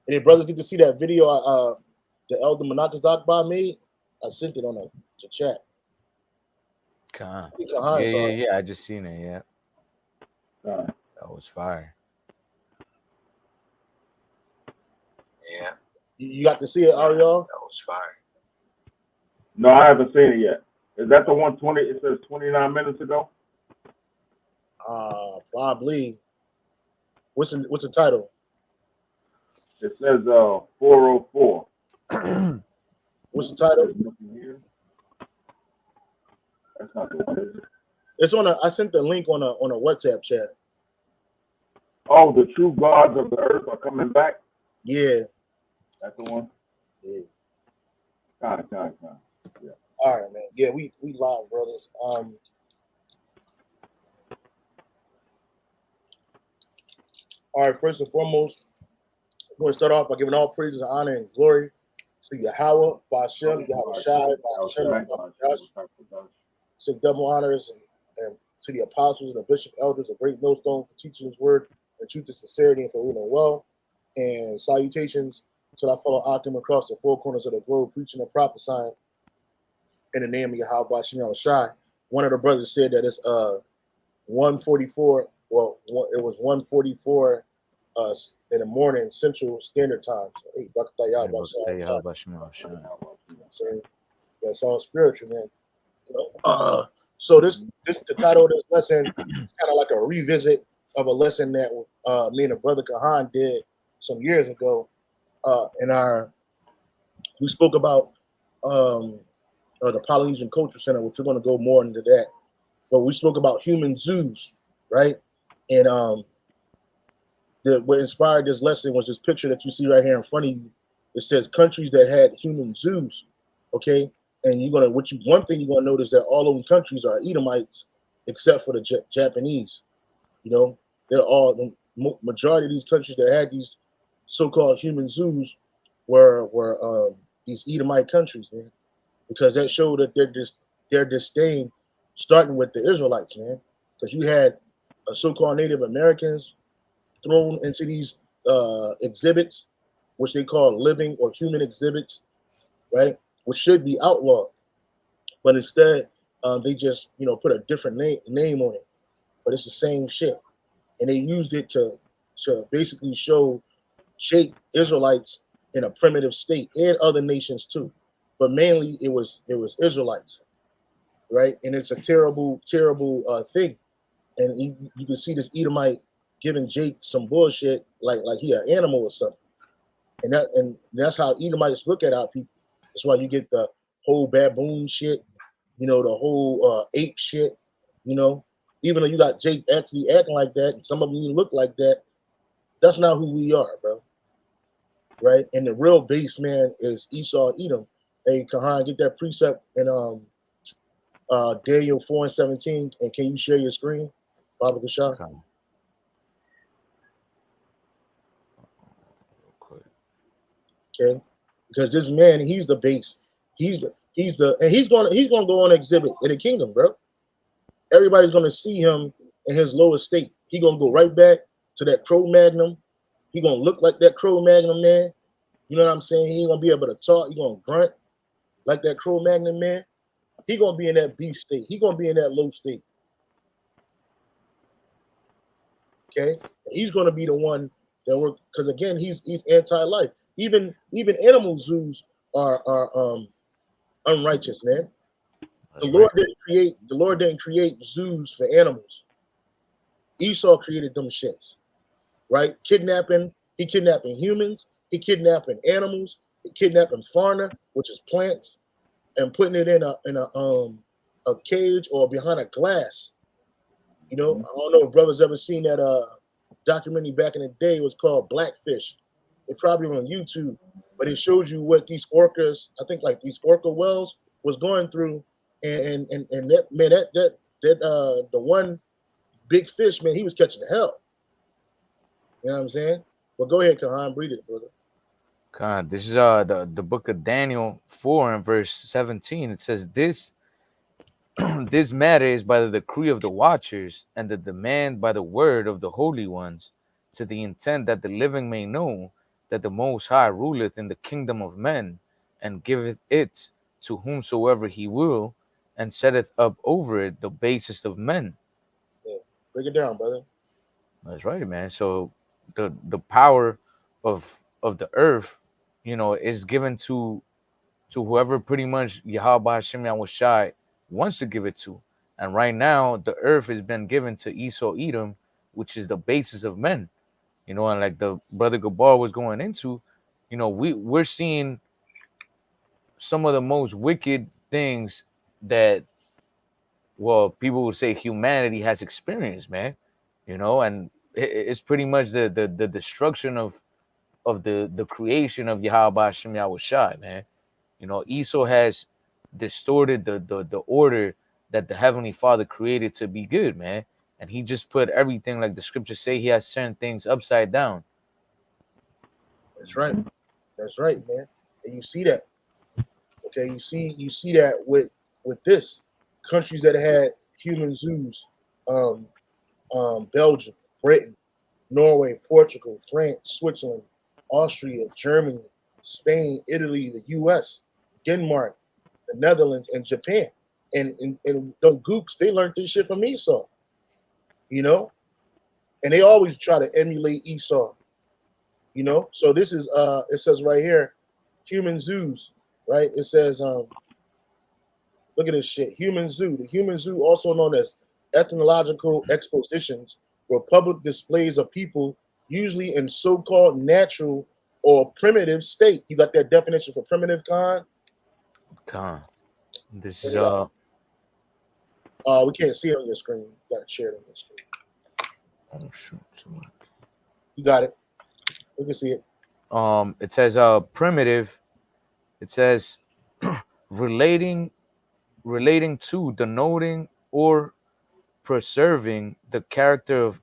And if brothers get to see that video, the Elder Monakas Akbar made, I sent it on the chat. Khan. I think Kahan saw it. Yeah. I just seen it. Yeah, Uh, that was fire. Yeah, You got to see it, Ariel? that was fire. no, I haven't seen it yet. Is that the 120? It says 29 minutes ago. Probably. What's the title? It says 404. What's the title? That's not the one. Is it? It's on I sent the link on a WhatsApp chat. Oh, the true gods of the earth are coming back. Yeah. That's the one. Yeah. God. Yeah. All right, man. Yeah, we live, brothers. All right, first and foremost, we're going to start off by giving all praises, honor, and glory to Yahweh, Ba'ashem, Yahweh Shai, Ba'ashem, Say double honors and to the apostles and the bishop elders, a great millstone for teaching his word and truth and sincerity and for ruling well. And salutations to our fellow Akim across the four corners of the globe, preaching and prophesying in the name of Yahweh Ba'ashem Yahweh Shai. One of the brothers said that it's 1:44. Well, it was 1:44 in the morning Central Standard Time. So, hey, saying that's all spiritual, man. So this the title of this lesson is kind of like a revisit of a lesson that me and the brother Kahan did some years ago. We spoke about the Polynesian Culture Center, which we're going to go more into that. But we spoke about human zoos, right? And what inspired this lesson was this picture that you see right here in front of you. It says countries that had human zoos, okay? And one thing you're gonna notice that all of them countries are Edomites, except for the Japanese. You know, they're all the majority of these countries that had these so-called human zoos were these Edomite countries, man, because that showed that their disdain, starting with the Israelites, man, because you had so-called Native Americans thrown into these exhibits, which they call living or human exhibits, right? Which should be outlawed, but instead they just put a different name on it, but it's the same shit, and they used it to basically shape Israelites in a primitive state and other nations too, but mainly it was Israelites, right? And it's a terrible thing, and you can see this Edomite giving Jake some bullshit like he an animal or something, and that's how Edomites look at our people. That's why you get the whole baboon shit, the whole ape shit, Even though you got Jake actually acting like that, and some of them even look like that, that's not who we are, bro. Right? And the real base man is Esau Edom. Hey, Kahan, get that precept in Daniel 4:17, and can you share your screen, Baba Kashah? Okay, because this man, he's the base. He's gonna go on exhibit in the kingdom, bro. Everybody's gonna see him in his lower state. He gonna go right back to that Cro-Magnon. He gonna look like that Cro-Magnon man. You know what I'm saying? He ain't gonna be able to talk. He gonna grunt like that Cro-Magnon man. He gonna be in that beast state. He gonna be in that low state. Okay, he's gonna be the one that work, because again, he's anti-life. Even animal zoos are unrighteous, man. The Lord didn't create zoos for animals. Esau created them shits, right? He kidnapping humans, he kidnapping animals, he kidnapping fauna, which is plants, and putting it in a cage or behind a glass. I don't know if brothers ever seen that documentary back in the day. It was called Blackfish. It probably on YouTube, but it shows you what these orcas, I think like these orca whales, was going through, and that man, that the one big fish, man, he was catching hell. You know what I'm saying? Well, go ahead, Kahan, breathe it, brother. God, this is the book of Daniel 4 and verse 17. It says this. This matter is by the decree of the watchers and the demand by the word of the holy ones, to the intent that the living may know that the Most High ruleth in the kingdom of men, and giveth it to whomsoever he will, and setteth up over it the basest of men. Yeah. Break it down, brother. That's right, man. So the power of the earth, is given to whoever pretty much Yahweh Hashem Yahushai wants to give it to. And right now, the earth has been given to Esau Edom, which is the basis of men. And like the brother Gabar was going into, we're seeing some of the most wicked things that, well, people would say humanity has experienced, man. And it's pretty much the destruction of the creation of Yahweh Hashem Yahushai, man. Esau has distorted the order that the Heavenly Father created to be good, man. And he just put everything, like the scriptures say, he has turned things upside down. That's right. That's right, man. And you see that. Okay, you see that with this countries that had human zoos, Belgium, Britain, Norway, Portugal, France, Switzerland, Austria, Germany, Spain, Italy, the U.S., Denmark, the Netherlands, and Japan. And them gooks, they learned this shit from Esau, and they always try to emulate Esau, So this is it says right here, human zoos, right? It says look at this shit, human zoo. The human zoo, also known as ethnological expositions, were public displays of people, usually in so-called natural or primitive state. You got that definition for primitive, Khan? Khan. This is we can't see it on your screen. You got to share it on your screen. Oh shoot. You got it. We can see it. It says primitive. It says relating to, denoting, or preserving the character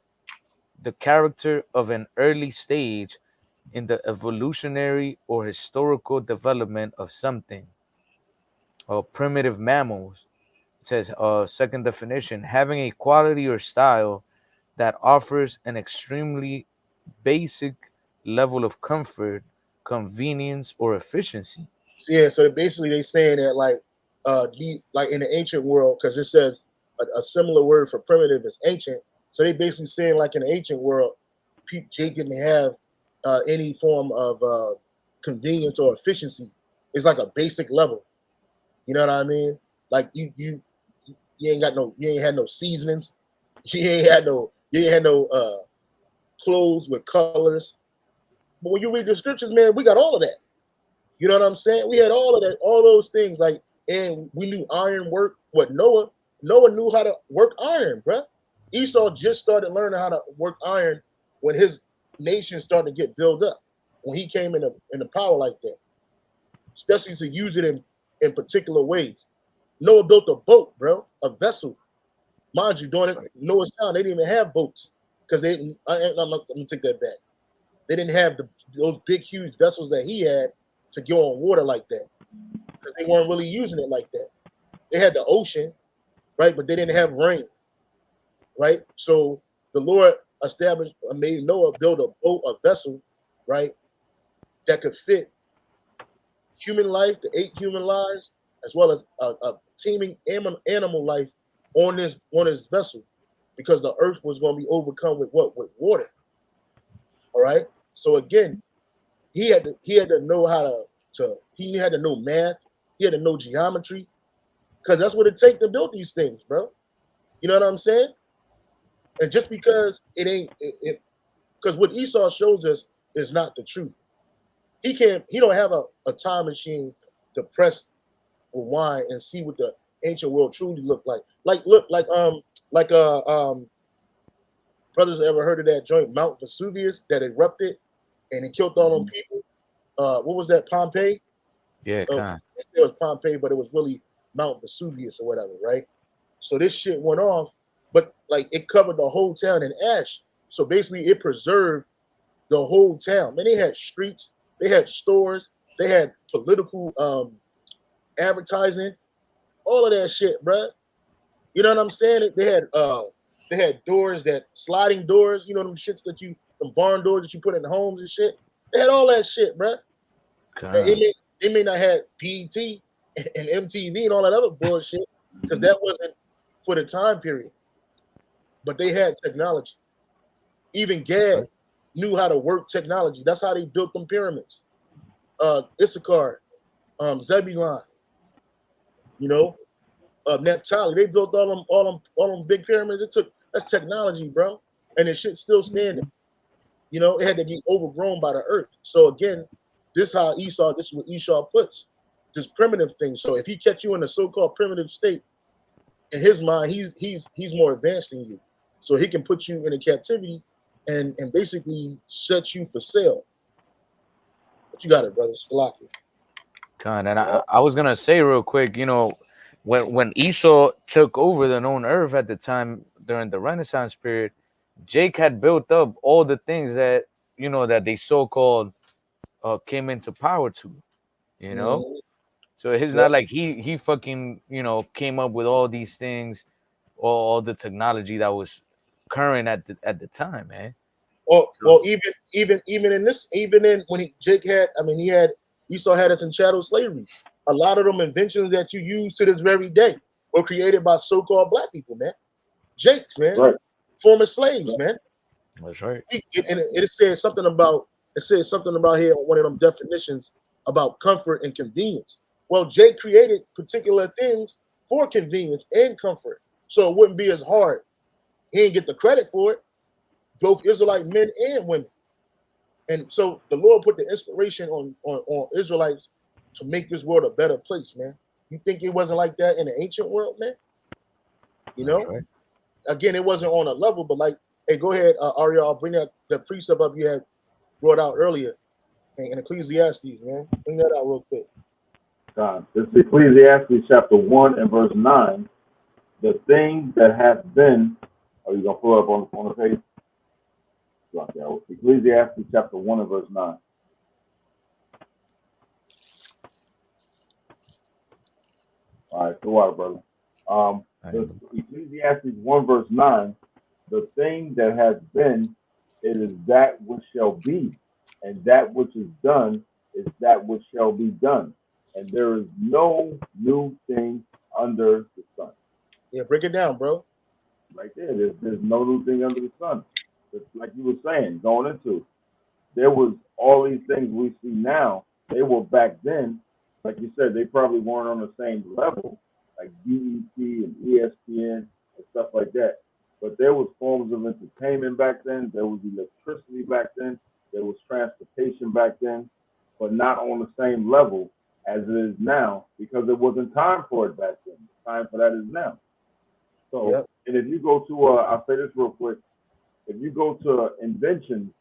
of an early stage in the evolutionary or historical development of something. Primitive mammals. It says second definition, having a quality or style that offers an extremely basic level of comfort, convenience, or efficiency. Yeah, so basically they saying that like in the ancient world, because it says a similar word for primitive is ancient. So they basically saying like in the ancient world, Jake didn't have any form of convenience or efficiency. It's like a basic level. You know what I mean? Like you ain't had no seasonings. You ain't had no clothes with colors. But when you read the scriptures, man, we got all of that. You know what I'm saying? We had all of that, all those things. Like, and we knew iron work. What Noah knew how to work iron, bruh. Esau just started learning how to work iron when his nation started to get built up. When he came in the power like that, especially to use it in particular ways. Noah built a boat, bro, a vessel. Mind you, during Noah's time, they didn't even have boats because let me take that back. They didn't have those big, huge vessels that he had to go on water like that because they weren't really using it like that. They had the ocean, right, but they didn't have rain, right? So the Lord made Noah build a boat, a vessel, right, that could fit human life, the 8 human lives, as well as a teeming animal life on this vessel, because the earth was going to be overcome with what? With water. All right. So again, he had to know how to he had to know math. He had to know geometry, because that's what it takes to build these things, bro. You know what I'm saying? And just because it ain't, because what Esau shows us is not the truth. He don't have a time machine to press rewind and see what the ancient world truly looked like. Brothers ever heard of that joint Mount Vesuvius that erupted and it killed all them people? What was that, Pompeii? Yeah, it was Pompeii, but it was really Mount Vesuvius or whatever, right? So this shit went off, but like it covered the whole town in ash. So basically it preserved the whole town. Man, they had streets, they had stores, they had political advertising, all of that shit, bruh. You know what I'm saying? They had doors, that sliding doors, you know, them shits them barn doors that you put in homes and shit. They had all that shit, bruh. God. They may not have BET and MTV and all that other bullshit because that wasn't for the time period. But they had technology. Even Gad knew how to work technology. That's how they built them pyramids. Issachar, Zebulon, you know, Naphtali. They built all them big pyramids. That's technology, bro, and it shit's still standing. You know, it had to be overgrown by the earth. So again, this is what Esau puts this primitive thing. So if he catch you in a so-called primitive state, in his mind, he's more advanced than you. So he can put you in a captivity and basically set you for sale. But you got it, brother. Salaki. God, and I was gonna say real quick, you know, when Esau took over the known earth at the time during the Renaissance period, Jake had built up all the things that you know that they so-called came into power to, you know. Mhm. So it's not like he fucking you know came up with all these things, all the technology that was current at the time, man. Well, even when Esau had us in chattel slavery. A lot of them inventions that you use to this very day were created by so-called black people, man. Jakes, man, Right. former slaves, man. That's right. It says something about here on one of them definitions about comfort and convenience. Well, Jake created particular things for convenience and comfort, so it wouldn't be as hard. He didn't get the credit for it. Both Israelite men and women. And so the Lord put the inspiration on Israelites to make this world a better place, man. You think it wasn't like that in the ancient world, man? You know? Right. Again, it wasn't on a level, but like, hey, go ahead, Ariel, I'll bring that the precept up you had brought out earlier in Ecclesiastes, man. Bring that out real quick. This is Ecclesiastes chapter 1 and verse 9. The thing that hath been, are you going to pull up on the page? Ecclesiastes chapter 1 and verse 9. All right, go out, brother. Ecclesiastes 1 verse 9. The thing that has been, it is that which shall be, and that which is done is that which shall be done. And there is no new thing under the sun. Yeah, break it down, bro. Right there. There's no new thing under the sun. It's like you were saying, going into, there was all these things we see now. They were back then, like you said, they probably weren't on the same level, like BET and ESPN and stuff like that. But there was forms of entertainment back then. There was electricity back then. There was transportation back then, but not on the same level as it is now because it wasn't time for it back then. The time for that is now. So, And if you go to, I'll say this real quick. If you go to inventions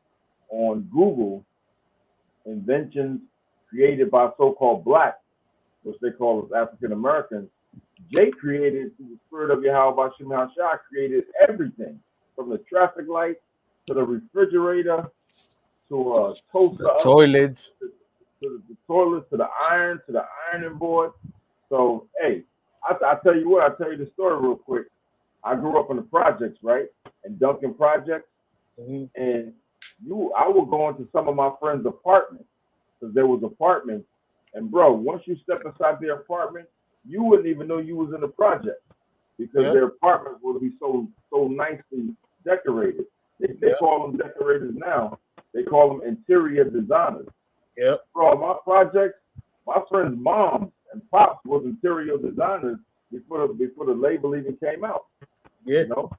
on Google, inventions created by so-called blacks, which they call as African Americans, Jay created, through the spirit of Yahweh Shem HaShah, created everything from the traffic light to the refrigerator to a toaster, toilets, to the toilet, to the iron, to the ironing board. So, hey, I tell you what, I'll tell you the story real quick. I grew up in the projects, right? In Duncan Projects. Mm-hmm. And I would go into some of my friends' apartments because there was apartments. And bro, once you step inside their apartment, you wouldn't even know you was in the project because their apartments would be so nicely decorated. They call them decorators now. They call them interior designers. Yeah. Bro, my projects, my friends' moms and pops was interior designers before the label even came out. Yeah. You know?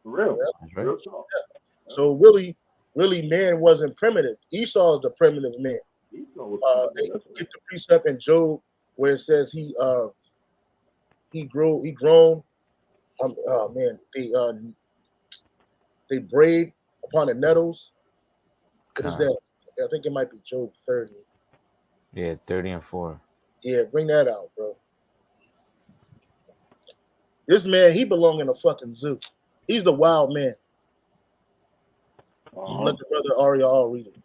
For real. That's right. Real talk. So really, man wasn't primitive. Esau is the primitive man. They get the precept in Job where it says he grown. Oh man, they brayed upon the nettles. What is that? I think it might be Job 30. Yeah, 30 and 4. Yeah, bring that out, bro. This man, he belong in a fucking zoo. He's the wild man. Let the brother Ariel read it.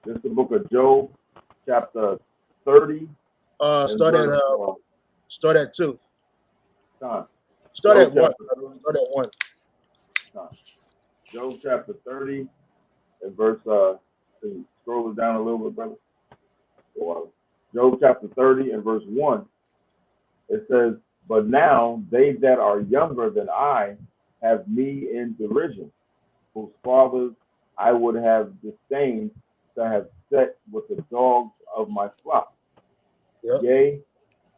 This is the book of Job, chapter 30. Start at 2. Start at 1. Start at 1. Job chapter 30 in verse, can you scroll it down a little bit, brother? Or Job chapter 30 and verse 1, it says, "But now they that are younger than I have me in derision, whose fathers I would have disdained to have set with the dogs of my flock. Yep. Yea,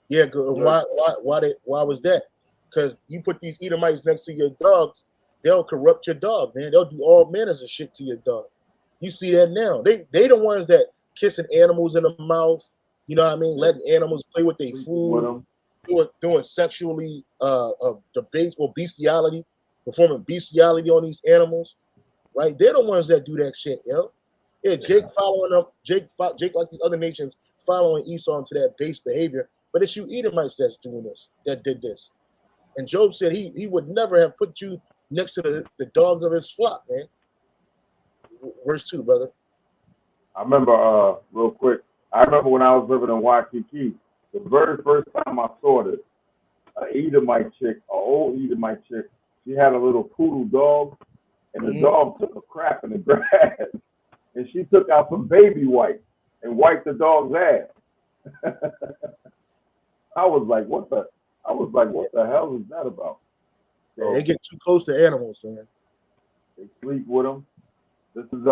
Yeah. Why was that? Because you put these Edomites next to your dogs, they'll corrupt your dog, man. They'll do all manners of shit to your dog. You see that now. They the ones that kissing animals in the mouth. You know what I mean? Letting animals play with their sleeping with food, them. doing sexually debates or bestiality, performing bestiality on these animals. Right? They're the ones that do that shit, yo. Yeah, Jake following up, Jake like these other nations following Esau into that base behavior, but it's you Edomites that's doing this, that did this. And Job said he would never have put you next to the dogs of his flock, man. Verse 2, brother. I remember, real quick, I remember when I was living in Waikiki, the very first time I saw this, an Edomite chick, an old Edomite chick, she had a little poodle dog, and the dog took a crap in the grass, and she took out some baby wipes and wiped the dog's ass. I was like, what the hell is that about? So, Yeah, they get too close to animals, man. they sleep with them. This is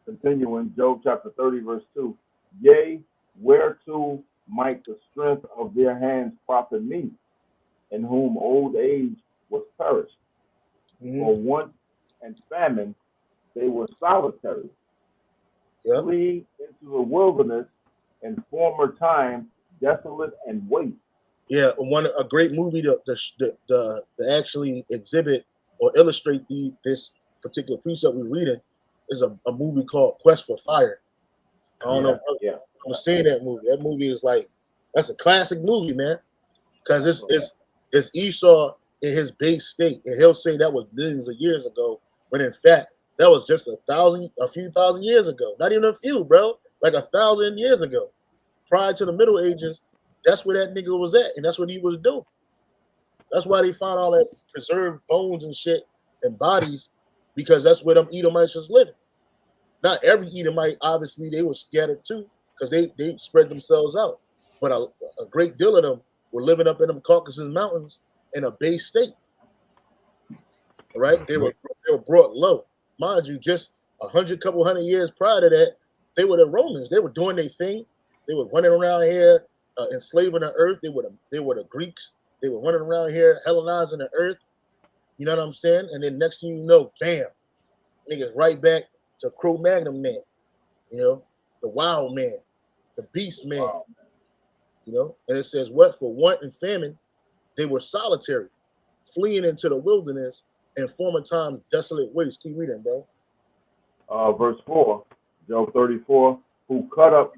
continuing Job chapter 30, verse 2. Yea, whereto might the strength of their hands profit me, in whom old age was perished? For want and famine they were solitary. Yep. Flee into the wilderness in former time, desolate and waste. Yeah, a great movie to actually exhibit or illustrate this particular precept we're reading is a movie called Quest for Fire. I don't know. Yeah. I'm seeing that movie. That movie is like, that's a classic movie, man. Because it's Esau in his base state, and he'll say that was millions of years ago, but in fact that was just a few thousand years ago. Not even a few, bro. Like 1,000 years ago, prior to the Middle Ages. That's where that nigga was at, and that's what he was doing. That's why they found all that preserved bones and shit and bodies, because that's where them Edomites was living. Not every Edomite, obviously, they were scattered too, because they spread themselves out. But a great deal of them were living up in them Caucasus Mountains in a base state. Right? They were brought low. Mind you, just couple hundred years prior to that, they were the Romans. They were doing their thing. They were running around here, enslaving the earth. They were the Greeks. They were running around here, Hellenizing the earth. You know what I'm saying? And then next thing you know, bam, niggas right back to Cro-Magnon man. You know, the wild man, the beast man. Wow. You know, and it says what? For want and famine, they were solitary, fleeing into the wilderness and former times desolate waste. Keep reading, bro. Verse 4, Job 34, who cut up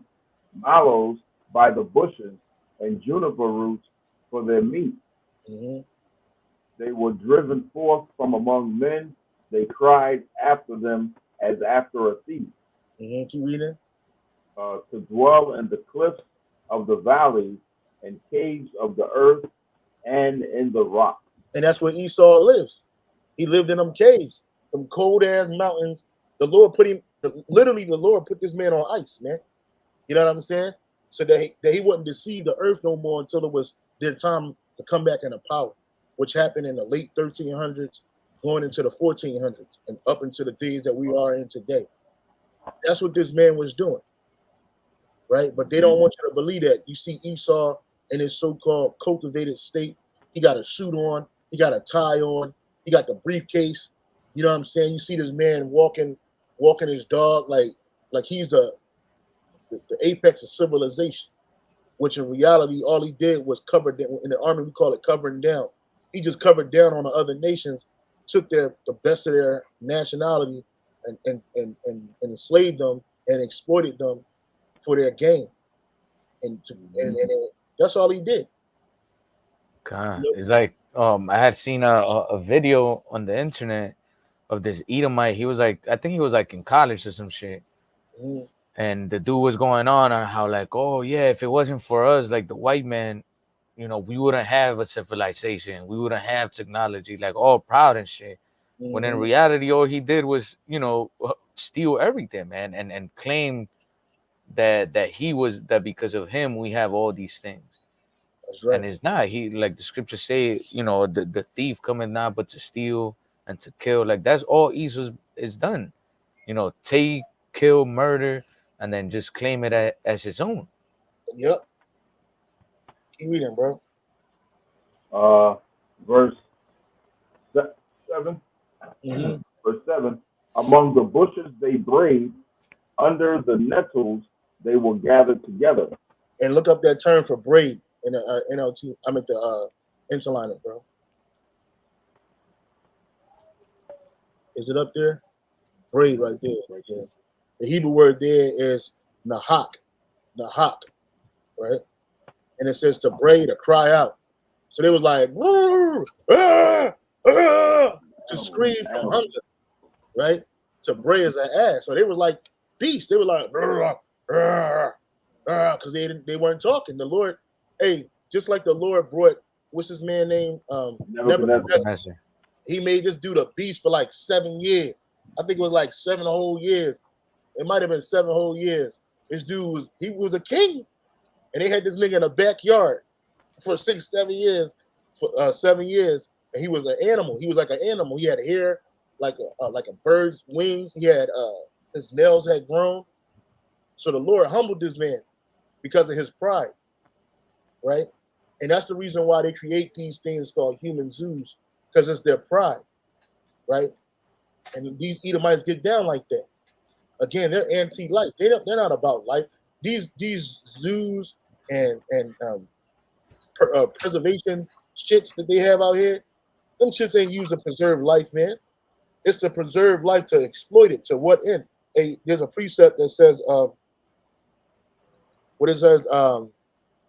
mallows by the bushes and juniper roots for their meat. They were driven forth from among men. They cried after them as after a thief. Keep reading. To dwell in the cliffs of the valleys and caves of the earth and in the rock. And that's where Esau lives. He lived in them caves, them cold ass mountains. The Lord put him, literally the Lord put this man on ice, man. You know what I'm saying? So that he wouldn't deceive the earth no more until it was their time to come back into power, which happened in the late 1300s, going into the 1400s, and up into the days that we are in today. That's what this man was doing, right? But they don't want you to believe that. You see Esau in his so-called cultivated state. He got a suit on. He got a tie on. He got the briefcase. You know what I'm saying? You see this man walking his dog like he's the apex of civilization, which in reality, all he did was cover down. In the army, we call it covering down. He just covered down on the other nations, took the best of their nationality and enslaved them and exploited them for their gain. And that's all he did. God, it's like I had seen a video on the internet of this Edomite. He was like, I think he was like in college or some shit. And the dude was going on how like, oh yeah, if it wasn't for us, like the white man, you know, we wouldn't have a civilization. We wouldn't have technology, like all proud and shit. When in reality, all he did was, you know, steal everything, man, and claim that he was that because of him we have all these things. That's right. And it's not. He, like the scriptures say, you know, the thief cometh not but to steal and to kill. Like that's all Esau is done. You know, take, kill, murder, and then just claim it as his own. Yep. Keep reading, bro. Verse 7. hmm Verse 7. Among the bushes they brayed, under the nettles they were gathered together. And look up that term for braid in the NLT. I mean the interliner, bro. Is it up there? Braid right there. Right there. The Hebrew word there is nahak, right? And it says to braid, to cry out. So they was like, to scream from hunger, right? To bray as an ass. So they was like beasts. They were like, because they weren't talking. The Lord, hey, just like the Lord brought, what's his man name? Nebuchadnezzar. He made this dude a beast for like 7 years. I think it was like 7 whole years. It might have been 7 whole years. This dude was a king, and they had this nigga in a backyard for 6, 7 years. For 7 years, and he was an animal. He was like an animal. He had hair like a bird's wings. He had his nails had grown. So the Lord humbled this man because of his pride, right? And that's the reason why they create these things called human zoos, because it's their pride, right? And these Edomites get down like that. Again, they're anti-life. They're not about life. These zoos and preservation shits that they have out here, them shits ain't used to preserve life, man. It's to preserve life, to exploit it. To what end? There's a precept that says, what it says, the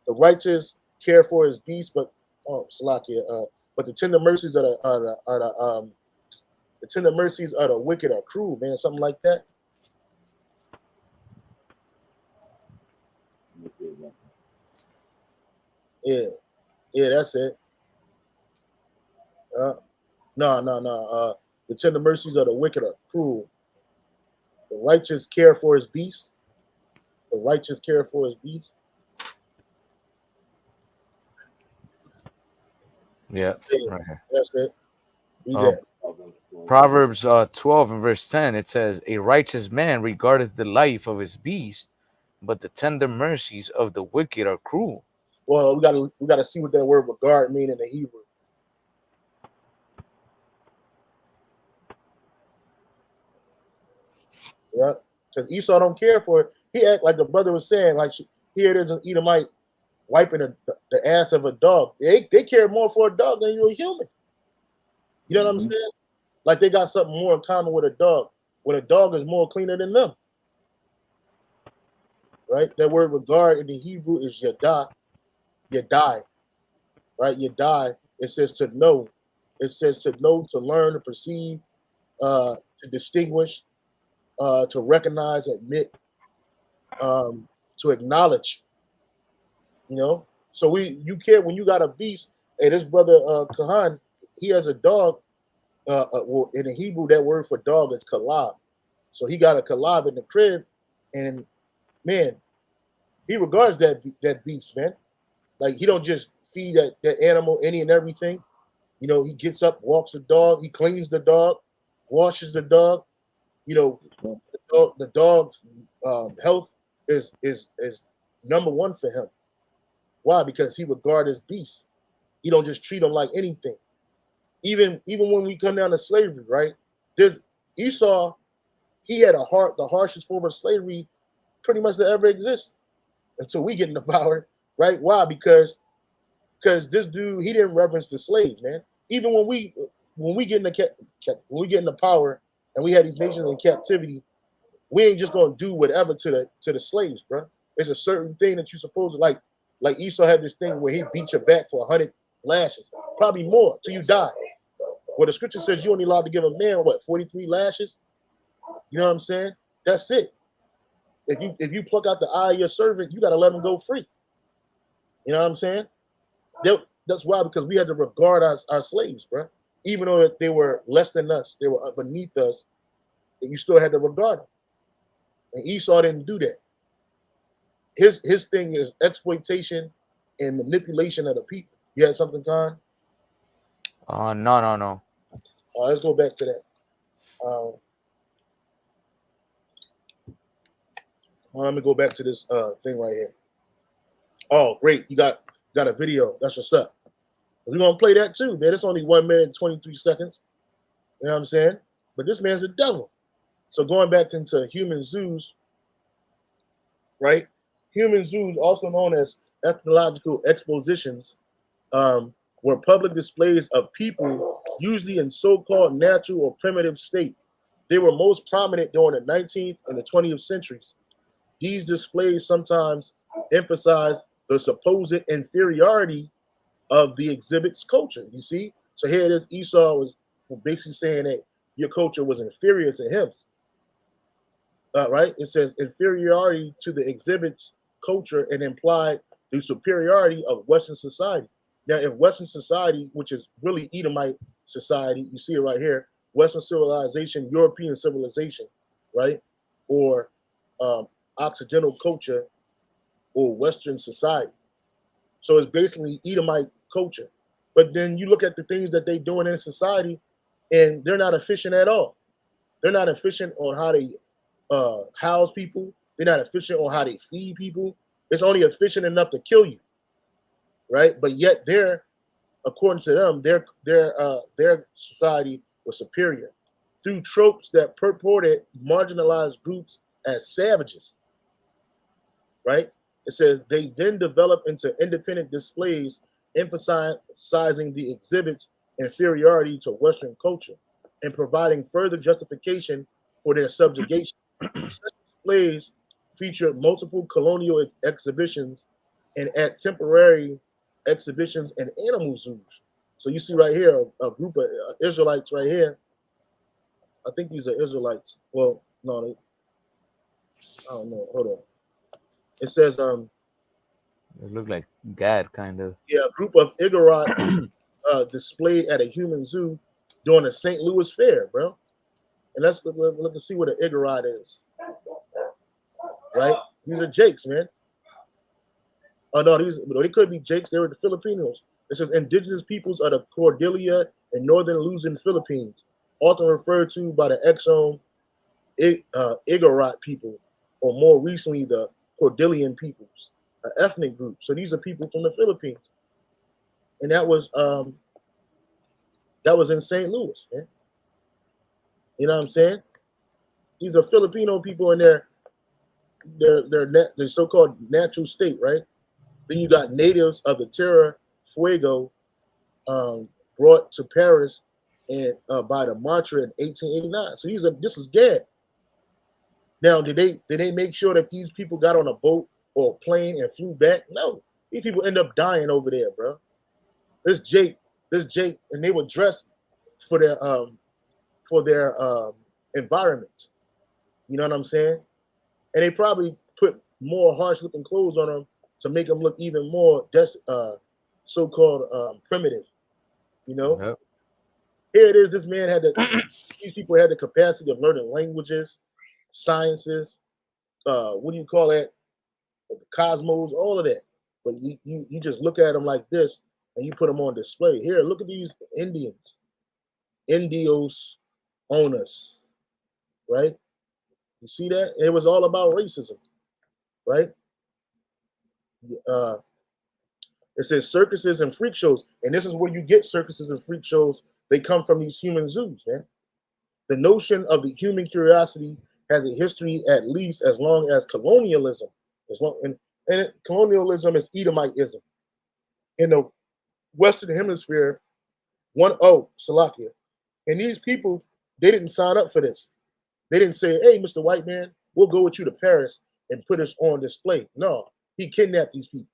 righteous care for his beast, but Salakia, but the tender mercies are the tender mercies of the wicked are cruel, man. Something like that. Yeah, that's it. No. The tender mercies of the wicked are cruel. The righteous care for his beast. The righteous care for his beast. Yeah, right here. That's it. Read that. Proverbs 12 and verse 10, it says, a righteous man regardeth the life of his beast, but the tender mercies of the wicked are cruel. Well, we gotta see what that word regard mean in the Hebrew. Yeah, because Esau don't care for it. He act like the brother was saying, like here there's an Edomite wiping the ass of a dog. They care more for a dog than you're a human. You know what I'm saying? Like they got something more in common with a dog. When a dog is more cleaner than them. Right? That word regard in the Hebrew is yadah. Yadai. Right? Yadai. It says to know. It says to know, to learn, to perceive, to distinguish, to recognize, admit, to acknowledge. You know? So you care when you got a beast. Hey, this brother Kahan, he has a dog. Well, in the Hebrew, that word for dog is kalab. So he got a kalab in the crib, and man, he regards that beast, man. Like he don't just feed that animal any and everything. You know, he gets up, walks the dog, he cleans the dog, washes the dog. You know, the dog's health is number one for him. Why? Because he regards his beast. He don't just treat them like anything. Even when we come down to slavery, right? There's Esau. He had the harshest form of slavery, pretty much that ever exists, until we get in the power, right? Why? Because this dude, he didn't reverence the slaves, man. Even when we get in the power and we had these nations in captivity, we ain't just gonna do whatever to the slaves, bro. There's a certain thing that you're supposed to like Esau had this thing where he beat your back for 100 lashes, probably more, till you die. Well, the scripture says you only allowed to give a man 43 lashes. You know what I'm saying? That's it. If you pluck out the eye of your servant, you gotta let him go free. You know what I'm saying? That's why, because we had to regard our slaves, bro. Even though they were less than us, they were beneath us. you still had to regard him. And Esau didn't do that. His thing is exploitation and manipulation of the people. You had something, Khan? No. Let's go back to that. Let me go back to this thing right here. Oh, great. You got a video. That's what's up. We're going to play that too, man. It's only 1 minute and 23 seconds. You know what I'm saying? But this man's a devil. So going back into human zoos, right? Human zoos, also known as ethnological expositions, were public displays of people, usually in so-called natural or primitive state. They were most prominent during the 19th and the 20th centuries. These displays sometimes emphasize the supposed inferiority of the exhibit's culture. You see? So here it is. Esau was basically saying that your culture was inferior to him. Right? It says inferiority to the exhibit's culture and implied the superiority of Western society. Now, if Western society, which is really Edomite society, you see it right here, Western civilization, European civilization, right? Or Occidental culture or Western society. So it's basically Edomite culture. But then you look at the things that they're doing in society, and they're not efficient at all. They're not efficient on how they house people. They're not efficient on how they feed people. It's only efficient enough to kill you, right? But yet they're, according to them, their society was superior through tropes that purported marginalized groups as savages, right? It says they then develop into independent displays emphasizing the exhibit's inferiority to Western culture and providing further justification for their subjugation. Such displays feature multiple colonial exhibitions and at temporary exhibitions in animal zoos. So you see right here a group of Israelites right here. I think these are Israelites. Well, no, I don't know. Hold on. It says It looked like Gad, kind of. yeah, a group of Igorot displayed at a human zoo during the St. Louis Fair, bro. And let's look and see what an Igorot is. Right? These are Jakes, man. Oh no, they could be Jakes. They were the Filipinos. It says indigenous peoples of the Cordillera and northern Luzon, Philippines, often referred to by the exome Igorot people, or more recently the Cordilleran peoples, an ethnic group. So these are people from the Philippines, and that was in St. Louis, man. You know what I'm saying? These are Filipino people in their so-called natural state, right? Then you got natives of the Terra Fuego brought to Paris and by the Martyr in 1889. So this is Gad. Now, did they make sure that these people got on a boat or a plane and flew back? No, these people end up dying over there, bro. This Jake, and they were dressed for their environment. You know what I'm saying? And they probably put more harsh-looking clothes on them to make them look even more so-called primitive. You know? Yep. Here it is. This man these people had the capacity of learning languages, sciences, what do you call that? Cosmos, all of that. But you just look at them like this and you put them on display. Here, look at these Indians. Indios onus, right? You see that? It was all about racism, right? It says circuses and freak shows, and this is where you get circuses and freak shows. They come from these human zoos, man. The notion of the human curiosity has a history at least as long as colonialism. And colonialism is Edomitism. In the Western Hemisphere, Salakia. And these people, they didn't sign up for this. They didn't say, hey, Mr. White Man, we'll go with you to Paris and put us on display. No, he kidnapped these people,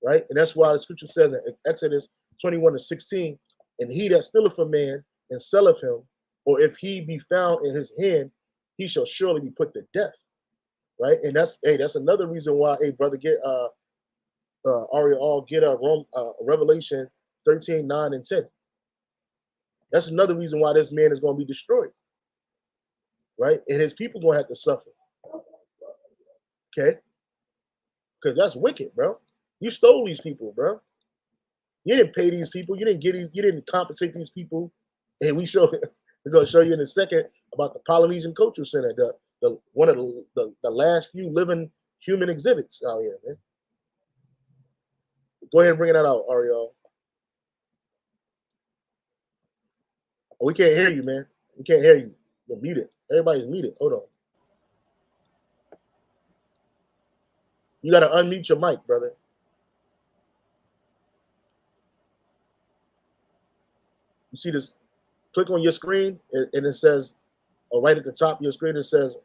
right? And that's why the scripture says in Exodus 21:16, and he that stealeth a man and selleth him, or if he be found in his hand, he shall surely be put to death, right? And that's another reason why, brother, get Ariel, get Revelation 13:9 and 10. That's another reason why this man is going to be destroyed. right? And his people gonna have to suffer. Okay, because that's wicked, bro. You stole these people, bro. You didn't pay these people. You didn't get these. You didn't compensate these people. And we're gonna show you in a second about the Polynesian Cultural Center, the one of the last few living human exhibits out here, man. Go ahead and bring that out, Ariel. We can't hear you, man. We can't hear you. You're muted. Everybody's muted. Hold on. You gotta unmute your mic, brother. You see this? Click on your screen, and it says, or right at the top of your screen, it says,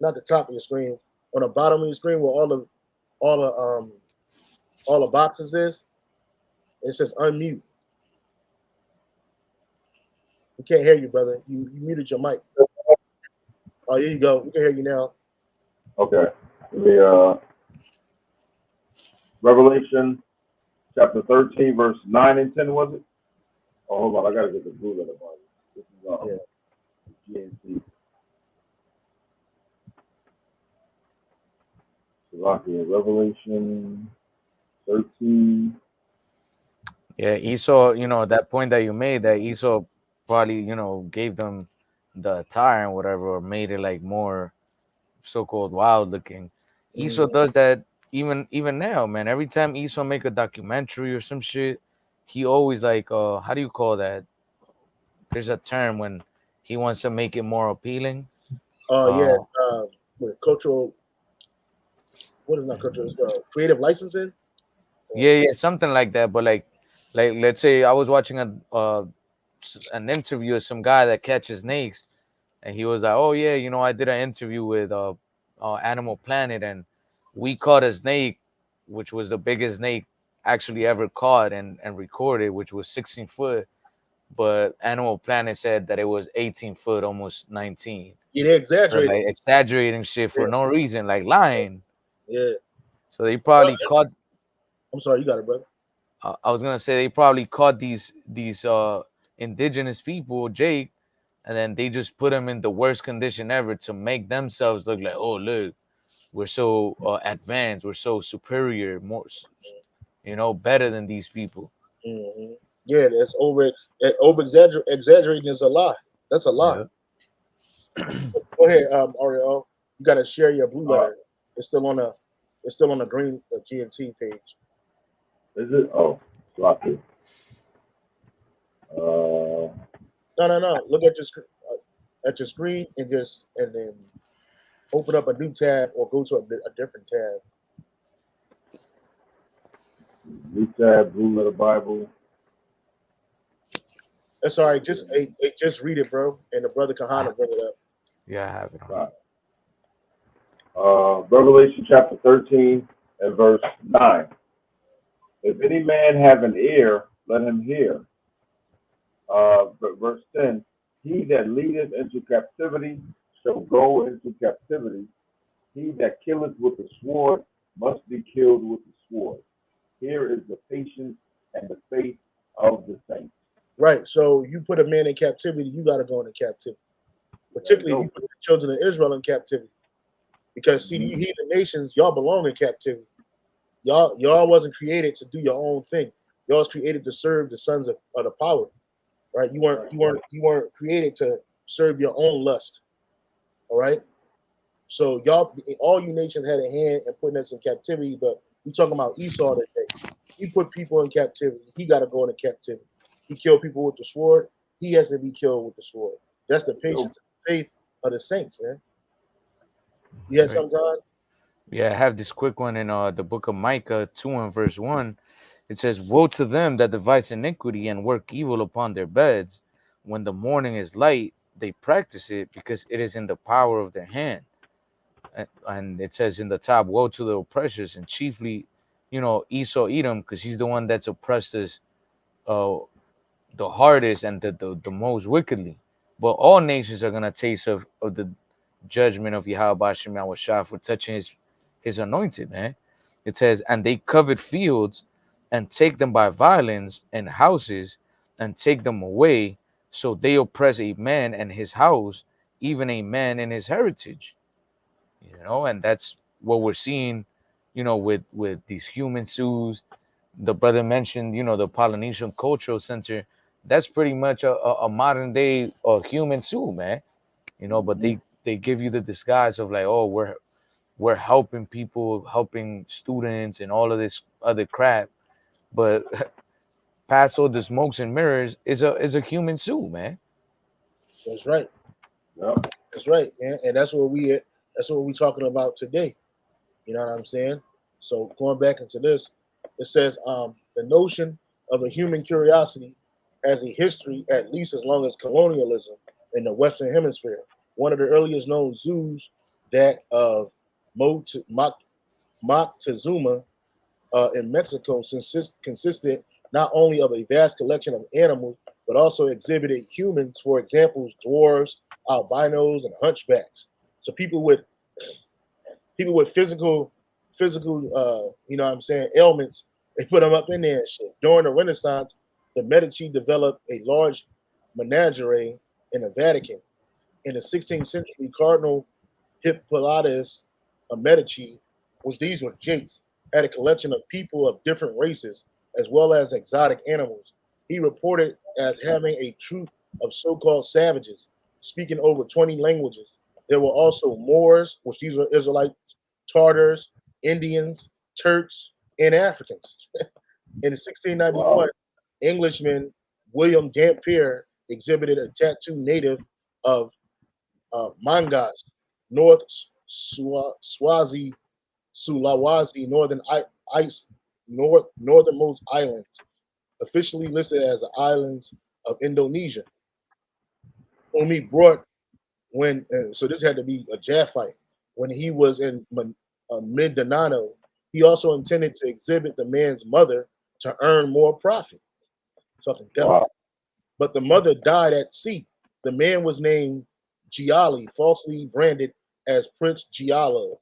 not the top of your screen, on the bottom of your screen where all the boxes is, it says unmute. We can't hear you, brother. You muted your mic. Oh, here you go. We can hear you now. Okay. The Revelation chapter 13, verse 9 and 10, was it? Oh, hold on. I got to get the blue letter Bible. This is GNC. Revelation 13. Yeah, Esau, that point that you made, that Esau probably, gave them the attire and whatever, or made it like more so-called wild looking. Esau does that even now, man. Every time Esau make a documentary or some shit, he always like, how do you call that? There's a term when he wants to make it more appealing. Yeah, cultural. What is not cultural? It's creative licensing. Yeah, something like that. But like let's say I was watching an interview of some guy that catches snakes, and he was like, "Oh yeah, I did an interview with Animal Planet, and we caught a snake, which was the biggest snake actually ever caught and recorded, which was 16 foot. But Animal Planet said that it was 18 foot, almost 19. Yeah, they exaggerated. Like exaggerating shit for no reason, like lying. Yeah. So they probably caught. I'm sorry, you got it, brother. I was gonna say they probably caught these indigenous people, Jake, and then they just put them in the worst condition ever to make themselves look like, oh look, we're so advanced, we're so superior, more, better than these people. Mm-hmm. Yeah, that's over exaggerating is a lie. That's a lie. Yeah. Go ahead, Ariel. You got to share your blue letter. It's still on the green GNT page. Is it? Oh, sloppy. No. Look at your screen and then open up a new tab or go to a different tab. New tab, blue letter Bible. That's all right. Just read it, bro, and the brother Kahana bring it up. Yeah, I have it. Right. Revelation chapter 13 and verse 9. If any man have an ear, let him hear. But verse 10, he that leadeth into captivity shall go into captivity. He that killeth with the sword must be killed with the sword. Here is the patience and the faith of the saints. Right. So you put a man in captivity, you got to go into captivity. Particularly if you put the children of Israel in captivity. Because see, you heathen nations, y'all belong in captivity. Y'all wasn't created to do your own thing. Y'all was created to serve the sons of the power. Right? You weren't created to serve your own lust. All right. So all you nations had a hand in putting us in captivity, but we talking about Esau today. He put people in captivity. He got to go into captivity. He killed people with the sword. He has to be killed with the sword. That's the patience and faith of the saints, man. You had something, God? Yeah, I have this quick one in the book of Micah 2 and verse 1. It says, woe to them that devise iniquity and work evil upon their beds. When the morning is light, they practice it because it is in the power of their hand. And it says in the top, woe to the oppressors, and chiefly, Esau Edom, because he's the one that's oppressed us the hardest and the most wickedly. But all nations are going to taste of the judgment of Yahweh Shem Yahushua for touching his anointed, man. It says, and they covet fields and take them by violence, and houses and take them away. So they oppress a man and his house, even a man in his heritage, you know, and that's what we're seeing, you know, with these human zoos. The brother mentioned, you know, the Polynesian Cultural Center. That's pretty much a modern day human zoo, man. You know, but they give you the disguise of like, oh, we're helping people, helping students, and all of this other crap. But past all the smokes and mirrors is a human zoo, man. That's right. Yeah. That's right, man. And that's what we talking about today. You know what I'm saying? So going back into this, it says the notion of a human curiosity has a history at least as long as colonialism in the Western Hemisphere. One of the earliest known zoos, that of Moctezuma in Mexico, consisted not only of a vast collection of animals, but also exhibited humans, for example, dwarves, albinos, and hunchbacks. So people with physical you know what I'm saying, ailments, they put them up in there and shit. During the Renaissance, the Medici developed a large menagerie in the Vatican. In the 16th century, Cardinal Hippolytus of Medici, which these were jakes, had a collection of people of different races as well as exotic animals. He reported as having a troop of so-called savages speaking over 20 languages. There were also Moors, which these were Israelites, Tartars, Indians, Turks, and Africans. In 1691, Wow. Englishman William Dampier exhibited a tattoo native of Mangas, North Swazi, Sulawesi, northernmost islands, officially listed as the islands of Indonesia, whom he brought so this had to be a Japhite, when he was in Mindanao. He also intended to exhibit the man's mother to earn more profit. Fucking devil. Wow. But the mother died at sea. The man was named Gialli, falsely branded as Prince Giallo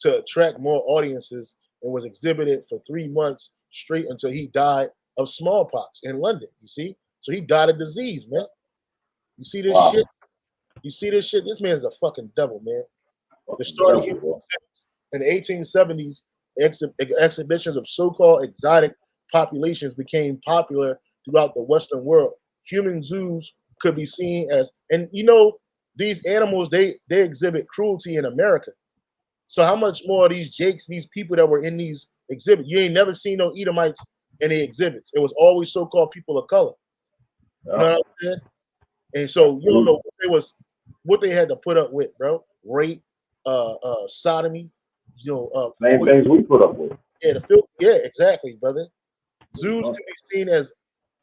to attract more audiences, and was exhibited for 3 months straight until he died of smallpox in London. You see? So he died of disease, man. You see this Wow. shit? You see this shit? This man's a fucking devil, man. The Fucking start of devil, human bro. in the 1870s, exhibitions of so-called exotic populations became popular throughout the Western world. Human zoos could be seen as, and you know, these animals, they exhibit cruelty in America. So how much more of these jakes, these people that were in these exhibits? You ain't never seen no Edomites in the exhibits. It was always so-called people of color. You know Yeah. what I'm saying? And so you don't Absolutely. know what they had to put up with, bro. Rape, sodomy, you know, Same things we put up with. yeah, exactly, brother. Zoos Huh. can be seen as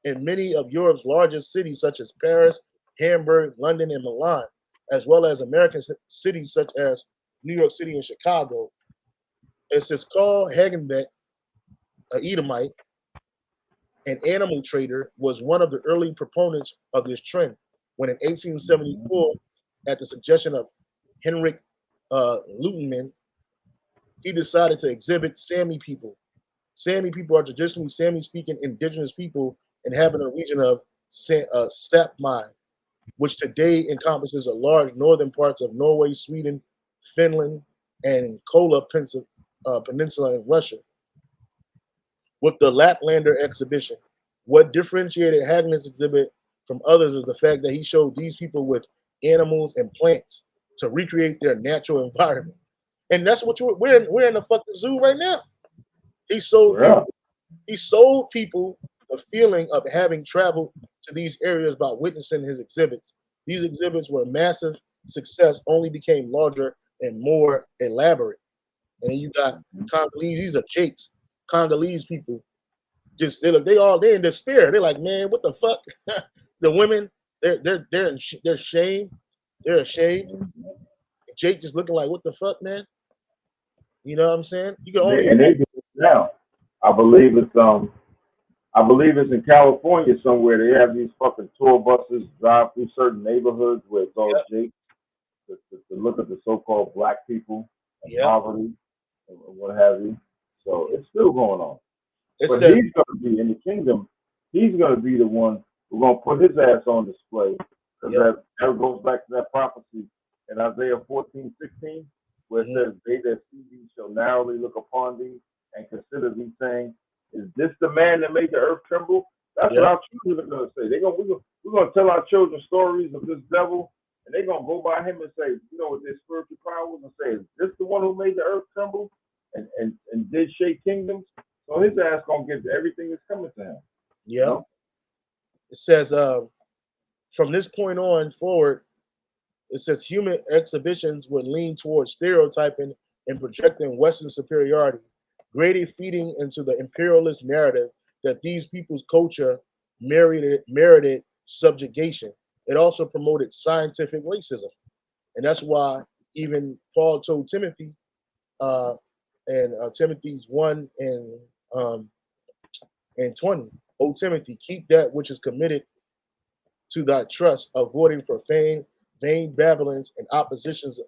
in many of Europe's largest cities, such as Paris, Hamburg, London, and Milan, as well as American cities such as New York City and Chicago. It says Carl Hagenbeck, a Edomite, an animal trader, was one of the early proponents of this trend. When in 1874, at the suggestion of Henrik Lutenman, he decided to exhibit Sami people. Sami people are traditionally Sami-speaking indigenous people inhabiting a region of Sapmi, which today encompasses a large northern parts of Norway, Sweden, Finland, and Kola Peninsula in Russia. With the Laplander exhibition, what differentiated Hagn's exhibit from others is the fact that he showed these people with animals and plants to recreate their natural environment. And that's what we're in the fucking zoo right now. He sold Yeah. people, he sold people the feeling of having traveled to these areas by witnessing his exhibits. These exhibits were a massive success, only became larger and more elaborate. And then you got Congolese, these are jakes, Congolese people. Just they in despair. They're like, man, what the fuck? The women, they're ashamed. They're ashamed. Jake just looking like, what the fuck, man? You know what I'm saying? You can only And they do it now. I believe it's in California somewhere. They have these fucking tour buses drive through certain neighborhoods where it's all Jake to look at the so-called black people and poverty and what have you. So it's still going on. It But says he's going to be in the kingdom. He's going to be the one who's going to put his ass on display Because that goes back to that prophecy in Isaiah 14:16, where it says, "They that see thee shall narrowly look upon thee and consider thee, saying, Is this the man that made the earth tremble?" That's what our children are going to say. We're going to tell our children stories of this devil, and they're going to go by him and say, with their spiritual powers, and say, "Is this the one who made the earth tremble and did shake kingdoms?" So his ass going to get everything that's coming to him. Yeah. It says, from this point on forward, it says human exhibitions would lean towards stereotyping and projecting Western superiority, greatly feeding into the imperialist narrative that these people's culture merited subjugation. It also promoted scientific racism. And that's why even Paul told Timothy, Timothy's 1 and 20, "O Timothy, keep that which is committed to thy trust, avoiding profane, vain babblings and oppositions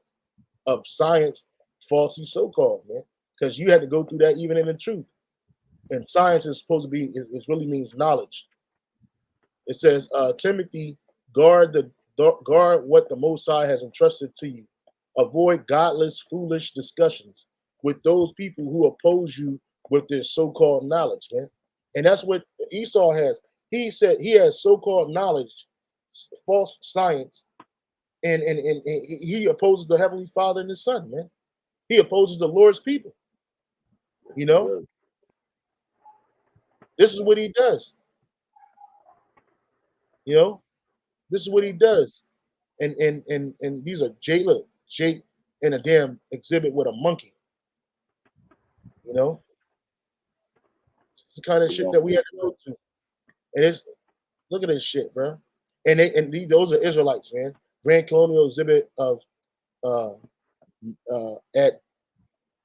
of science, falsely so-called," man. Because you had to go through that even in the truth. And science is supposed to be, it really means knowledge. It says, Timothy, guard what the Most High has entrusted to you. Avoid godless, foolish discussions with those people who oppose you with their so-called knowledge, man. And that's what Esau has. He said he has so-called knowledge, false science, and he opposes the Heavenly Father and the Son, man. He opposes the Lord's people. This is what he does. This is what he does. And these are Jake in a damn exhibit with a monkey. It's the kind of shit that we had to go through. And it's, look at this shit, bro. And those are Israelites, man. Grand Colonial exhibit of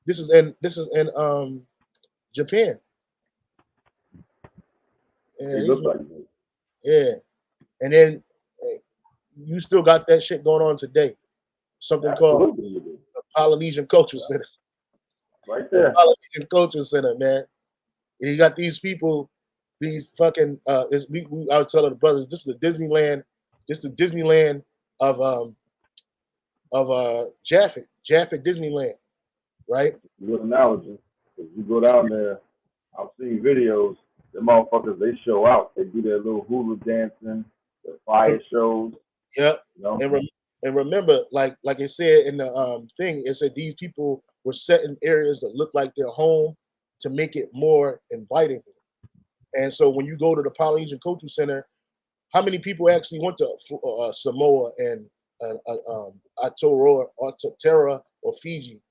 this is in Japan. Yeah. And then you still got that shit going on today. Something called the Polynesian Cultural Center. Right there. The Polynesian Cultural Center, man. And you got these people, these fucking I was telling the brothers, this is the Disneyland, of Jaffet Disneyland, right? Good analogy. If you go down there, I've seen videos, the motherfuckers, they show out. They do their little hula dancing, the fire shows. Yep. And remember, like it said in the thing, it said these people were set in areas that look like their home to make it more inviting. And so when you go to the Polynesian Cultural Center, how many people actually went to Samoa and Aotearoa or Fiji?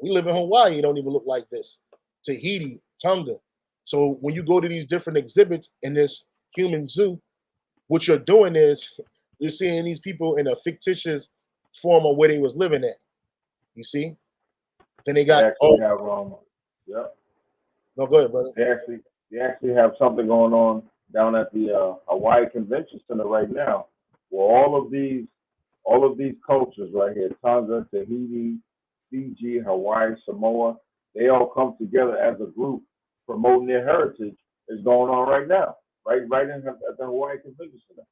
We live in Hawaii, it don't even look like this. Tahiti, Tonga. So when you go to these different exhibits in this human zoo, what you're doing is you're seeing these people in a fictitious form of where they was living at. You see? Then they got Yep. No, go ahead, brother. They actually have something going on down at the Hawaii Convention Center right now, where all of these cultures right here, Tonga, Tahiti, Fiji, Hawaii, Samoa, they all come together as a group promoting their heritage. Is going on right now, right at the Hawaii Convention Center,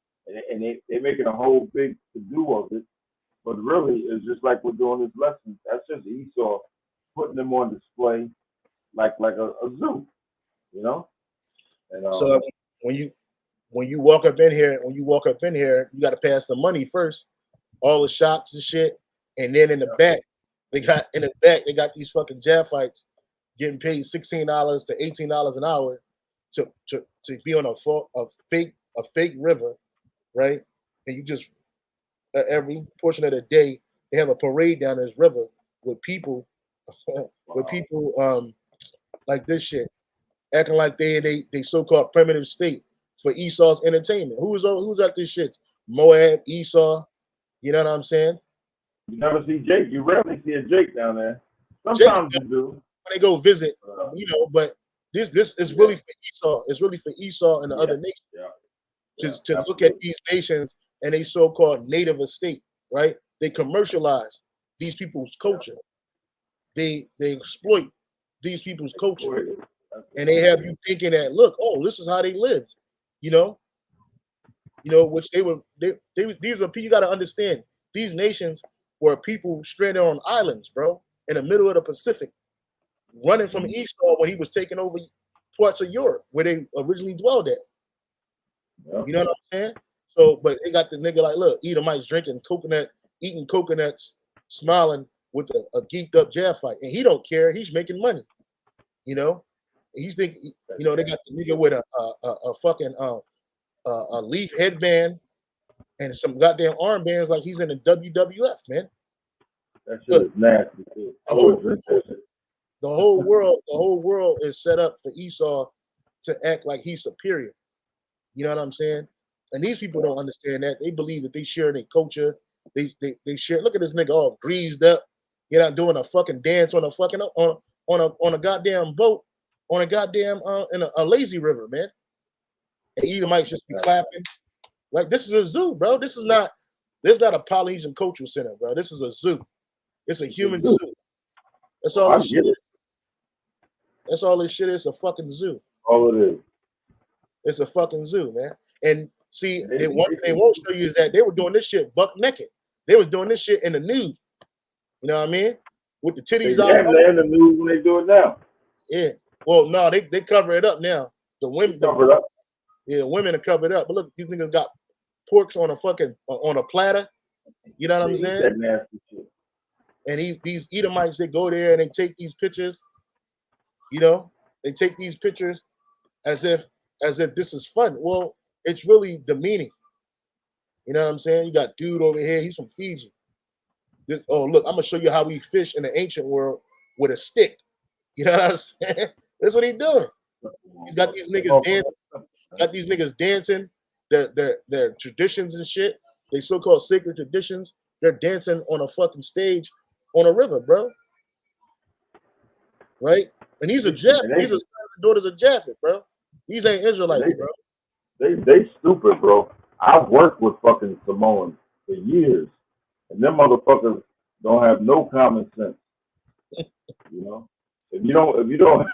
and they're making a whole big to-do of it. But really, it's just like we're doing this lesson. That's just Esau putting them on display, like a zoo, And so when you walk up in here, you got to pass the money first, all the shops and shit, and then in the back, they got these fucking Japhites getting paid $16 to $18 an hour to be on a fake river, right? And you just every portion of the day they have a parade down this river with people like this shit, acting like they so-called primitive state for Esau's entertainment. Who's at this shit? Moab, Esau. You know what I'm saying? You never see Jake. You rarely see a Jake down there. Sometimes you do. When they go visit, but this is really for Esau. It's really for Esau and the other nations to look at these nations and they so-called native estate, right? They commercialize these people's culture. They exploit these people's culture. And they have you thinking that, look, this is how they lived, You know, which these are people. You got to understand. These nations were people stranded on islands, bro, in the middle of the Pacific, running from Esau when he was taking over parts of Europe where they originally dwelled at. Yeah. You know what I'm saying? So, but they got the nigga like, look, Edomites drinking coconut, eating coconuts, smiling with a geeked up Japhite, and he don't care. He's making money. You know, he's thinking. You know, they got the nigga with a fucking a leaf headband and some goddamn armbands like he's in the WWF, man. That shit is nasty too. I would drink that shit. The whole world is set up for Esau to act like he's superior. You know what I'm saying? And these people don't understand that. They believe that they share their culture. They share. Look at this nigga all greased up. You're not doing a fucking dance on a fucking on a goddamn boat, on a goddamn in a lazy river, man. And you might just be clapping. Like this is a zoo, bro. This is not a Polynesian cultural center, bro. This is a zoo. It's a human zoo. That's all this shit is. That's all this shit is. A fucking zoo. All it is. It's a fucking zoo, man. And see, one thing they won't show you is that they were doing this shit buck naked. They was doing this shit in the nude. You know what I mean? With the titties out. They're in the news when they do it now. Yeah. Well, no, they cover it up now. The women cover it up. Yeah, women are covered up. But look, these niggas got porks on a platter. You know what I'm saying? That nasty shit. And these Edomites, they go there and they take these pictures. You know, they take these pictures as if this is fun. Well, it's really demeaning. You know what I'm saying? You got dude over here, he's from Fiji. Oh, look, I'm gonna show you how we fish in the ancient world with a stick. You know what I'm saying? That's what he's doing. He's got these niggas dancing. Their traditions and shit. They so-called sacred traditions. They're dancing on a fucking stage on a river, bro. Right? And these are Japheth. These are daughters of Japheth, bro. These ain't Israelites, bro. They stupid, bro. I've worked with fucking Samoans for years, and them motherfuckers don't have no common sense. You know, if you don't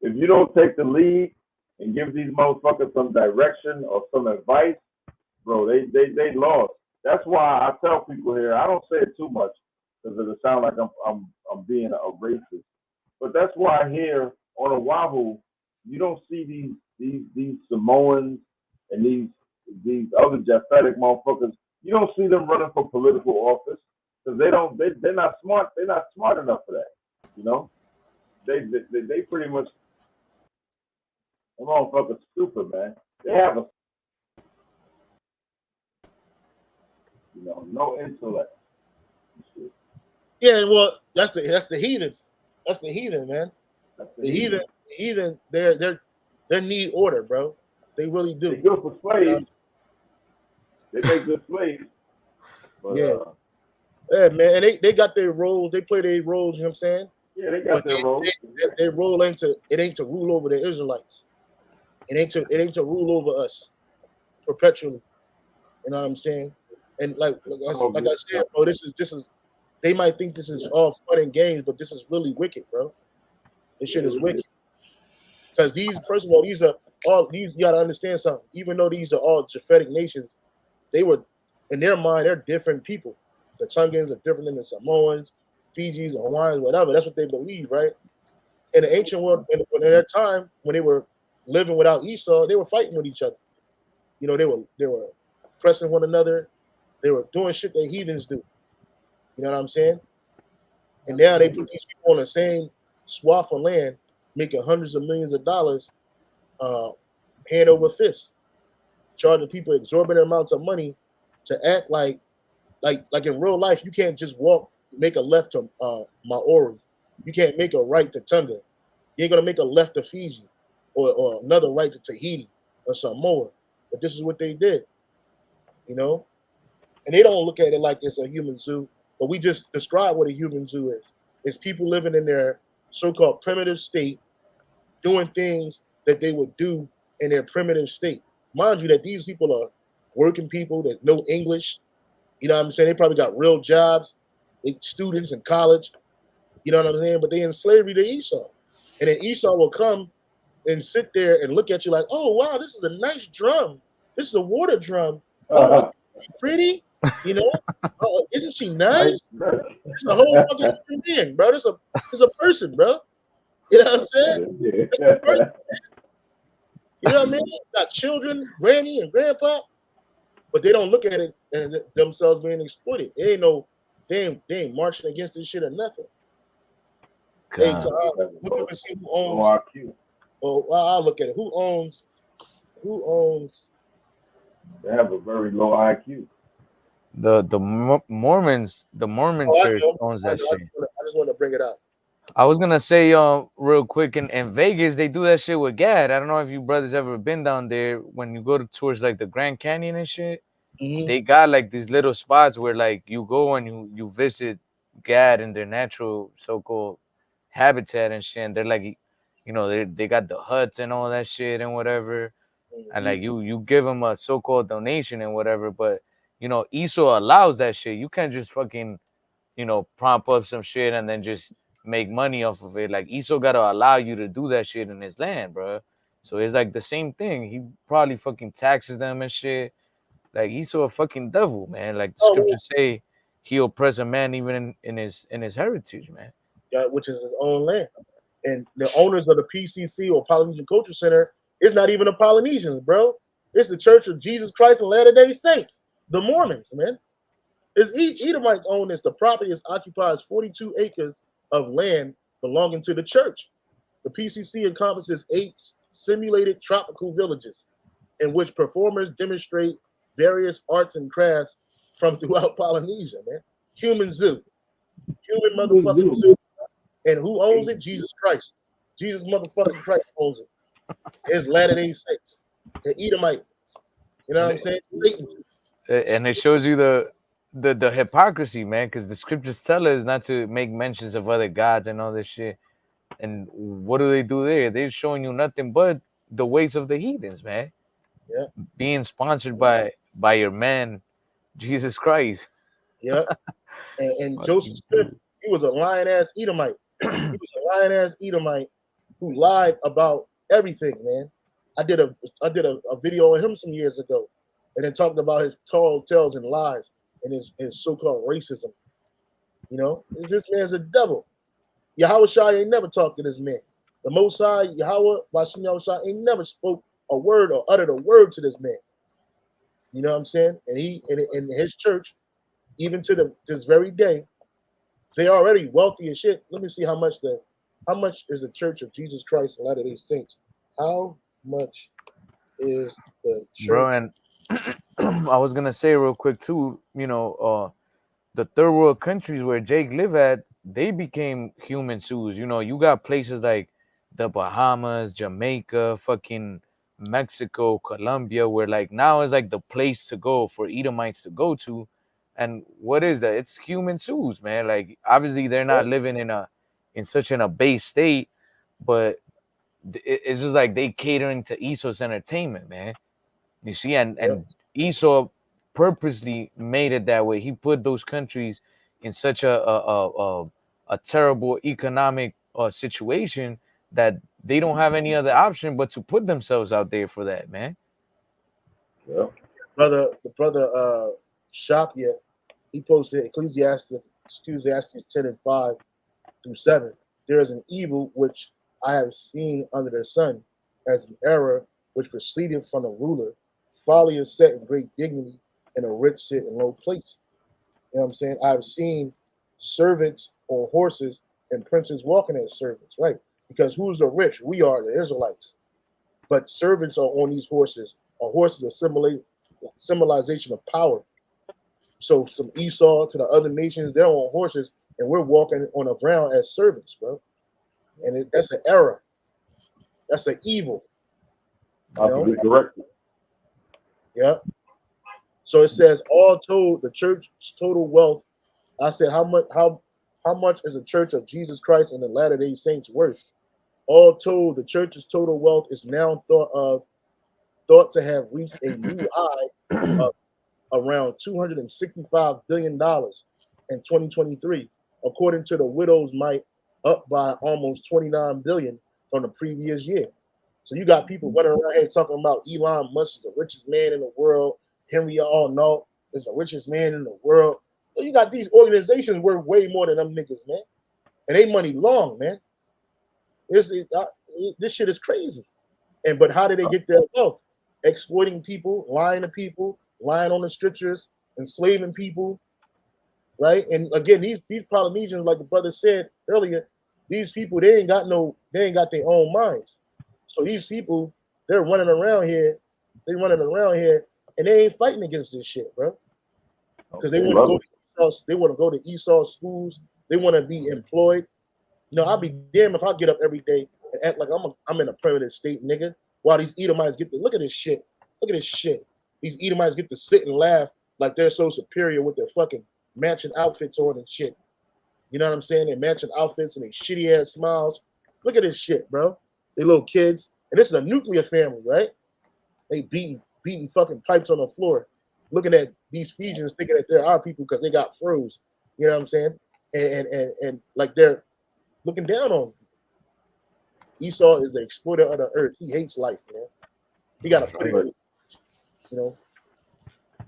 if you don't take the lead and give these motherfuckers some direction or some advice, bro, they lost. That's why I tell people here, I don't say it too much because it'll sound like I'm being a racist. But that's why here on Oahu, you don't see these Samoans and these other Japhetic motherfuckers. You don't see them running for political office because they're not smart. They're not smart enough for that. You know, they pretty much, them motherfuckers stupid, man. They have no intellect. Yeah, well, that's the heathen. That's the heathen, man. The heathen, they need order, bro. They really do. They're good for slaves. They make good slaves. But, yeah, man. And they got their roles. They play their roles. You know what I'm saying? Yeah, they got their roles. Their role ain't to rule over the Israelites. It ain't to rule over us perpetually. You know what I'm saying? And like I said, bro, this is. They might think this is all fun and games, but this is really wicked, bro. This shit is wicked. Because first of all, these you gotta understand something. Even though these are all Japhetic nations, they were, in their mind, they're different people. The Tongans are different than the Samoans, Fijis, and Hawaiians, whatever. That's what they believe, right? In the ancient world, in their time, when they were living without Esau, they were fighting with each other. You know, they were oppressing one another. They were doing shit that heathens do. You know what I'm saying? And now they put these people on the same swath of land, making hundreds of millions of dollars, hand over fist, charging people exorbitant amounts of money to act like in real life, you can't just make a left to Maori. You can't make a right to Tonga. You ain't gonna make a left to Fiji or another right to Tahiti or Samoa. But this is what they did, you know? And they don't look at it like it's a human zoo. But we just describe what a human zoo is. It's people living in their so-called primitive state, doing things that they would do in their primitive state. Mind you that these people are working people that know English. You know what I'm saying? They probably got real jobs. They students in college. You know what I'm saying? But they in slavery to Esau. And then Esau will come and sit there and look at you like, oh, wow, this is a nice drum. This is a water drum. Oh, pretty, you know. Oh, isn't she nice? It's a whole fucking human being, bro. This is a person, bro. You know what I'm saying? It's a person. You know what I mean? Got children, granny and grandpa, but they don't look at it and themselves being exploited. They ain't marching against this shit or nothing. Hey, look up and see who owns. Oh, I'll look at it. Who owns? They have a very low IQ. The Mormons, the Mormon church owns that shit. I just want to bring it up. I was gonna say, real quick, in Vegas, they do that shit with Gad. I don't know if you brothers ever been down there. When you go towards like the Grand Canyon and shit, they got like these little spots where like you go and you visit Gad in their natural so-called habitat and shit. And they're like, you know, they got the huts and all that shit and whatever. And like you give them a so-called donation and whatever. But you know, Esau allows that shit. You can't just fucking, you know, prompt up some shit and then just make money off of it. Like Esau gotta allow you to do that shit in his land, bro. So it's like the same thing. He probably fucking taxes them and shit. Like Esau a fucking devil, man. Like the scriptures say, he oppress a man even in his heritage, man. Yeah, which is his own land. And the owners of the PCC or Polynesian Culture Center is not even the Polynesians, bro. It's the Church of Jesus Christ of Latter-day Saints, the Mormons, man. It's Edomites own this. The property occupies 42 acres of land belonging to the church. The PCC encompasses 8 simulated tropical villages in which performers demonstrate various arts and crafts from throughout Polynesia, man. Human zoo. Human motherfucking zoo. And who owns it? Jesus Christ. Jesus motherfucking Christ owns it. It's Latter-day Saints. The Edomites. You know what I'm saying? Satan. And it shows you the hypocrisy, man, because the scriptures tell us not to make mentions of other gods and all this shit. And what do they do there? They're showing you nothing but the ways of the heathens, man. Yeah. Being sponsored by your man, Jesus Christ. Yeah. And Joseph Smith, he was a lying-ass Edomite. He was a lying-ass Edomite who lied about everything, man. I did a video on him some years ago, and then talked about his tall tales and lies and his so-called racism. You know, this man's a devil. Yahweh Shai ain't never talked to this man. The Most High, Yahweh, Bashim Yahweh Shai, ain't never spoke a word or uttered a word to this man. You know what I'm saying? And he in his church, even to this very day, they already wealthy as shit. Let me see how much is the Church of Jesus Christ of Latter-day Saints. How much is the church? Bro, and I was gonna say real quick too, you know, the third world countries where Jake live at, they became human zoos. You know, you got places like the Bahamas, Jamaica, fucking Mexico, Colombia, where like now is like the place to go for Edomites to go to. And what is that? It's human zoos, man. Like obviously they're not living in such an abased state, but it's just like they catering to Esau's entertainment, man. You see, and Esau purposely made it that way. He put those countries in such a terrible economic situation that they don't have any other option but to put themselves out there for that, man. Yeah. The brother Shapia, he posted Ecclesiastes 10:5 through 7. There is an evil which I have seen under the sun, as an error which proceeded from a ruler. Folly is set in great dignity, and a rich sit in low place. You know what I'm saying? I've seen servants on horses and princes walking as servants, right? Because who's the rich? We are the Israelites. But servants are on these horses. A horse is a symbolization of power. So from Esau to the other nations, they're on horses, and we're walking on the ground as servants, bro. And that's an error. That's an evil. Absolutely correct. Yeah. So it says, all told, the church's total wealth. I said, how much is the Church of Jesus Christ and the Latter-day Saints worth? All told, the church's total wealth is now thought to have reached a new high of around $265 billion in 2023, according to the Widow's Mite, up by almost $29 billion from the previous year. So you got people running around here talking about Elon Musk is the richest man in the world. Henry Arnault is the richest man in the world. So you got these organizations worth way more than them niggas, man. And they money long, man. This shit is crazy. But how did they get their wealth? Exploiting people, lying to people, lying on the scriptures, enslaving people, right? And again, these Polynesians, like the brother said earlier, these people they ain't got their own minds. So these people, they're running around here, and they ain't fighting against this shit, bro. Because they want to go to Esau schools, they want to be employed. You know, I'll be damned if I get up every day and act like I'm in a primitive state, nigga. While these Edomites get to look at this shit. Look at this shit. These Edomites get to sit and laugh like they're so superior with their fucking matching outfits on and shit. You know what I'm saying? They're matching outfits and they shitty ass smiles. Look at this shit, bro. They little kids. And this is a nuclear family, right? They beating fucking pipes on the floor. Looking at these Fijians thinking that they're our people because they got froze. You know what I'm saying? And like they're looking down on them. Esau is the exploiter of the earth. He hates life, man. He got to put it, you know.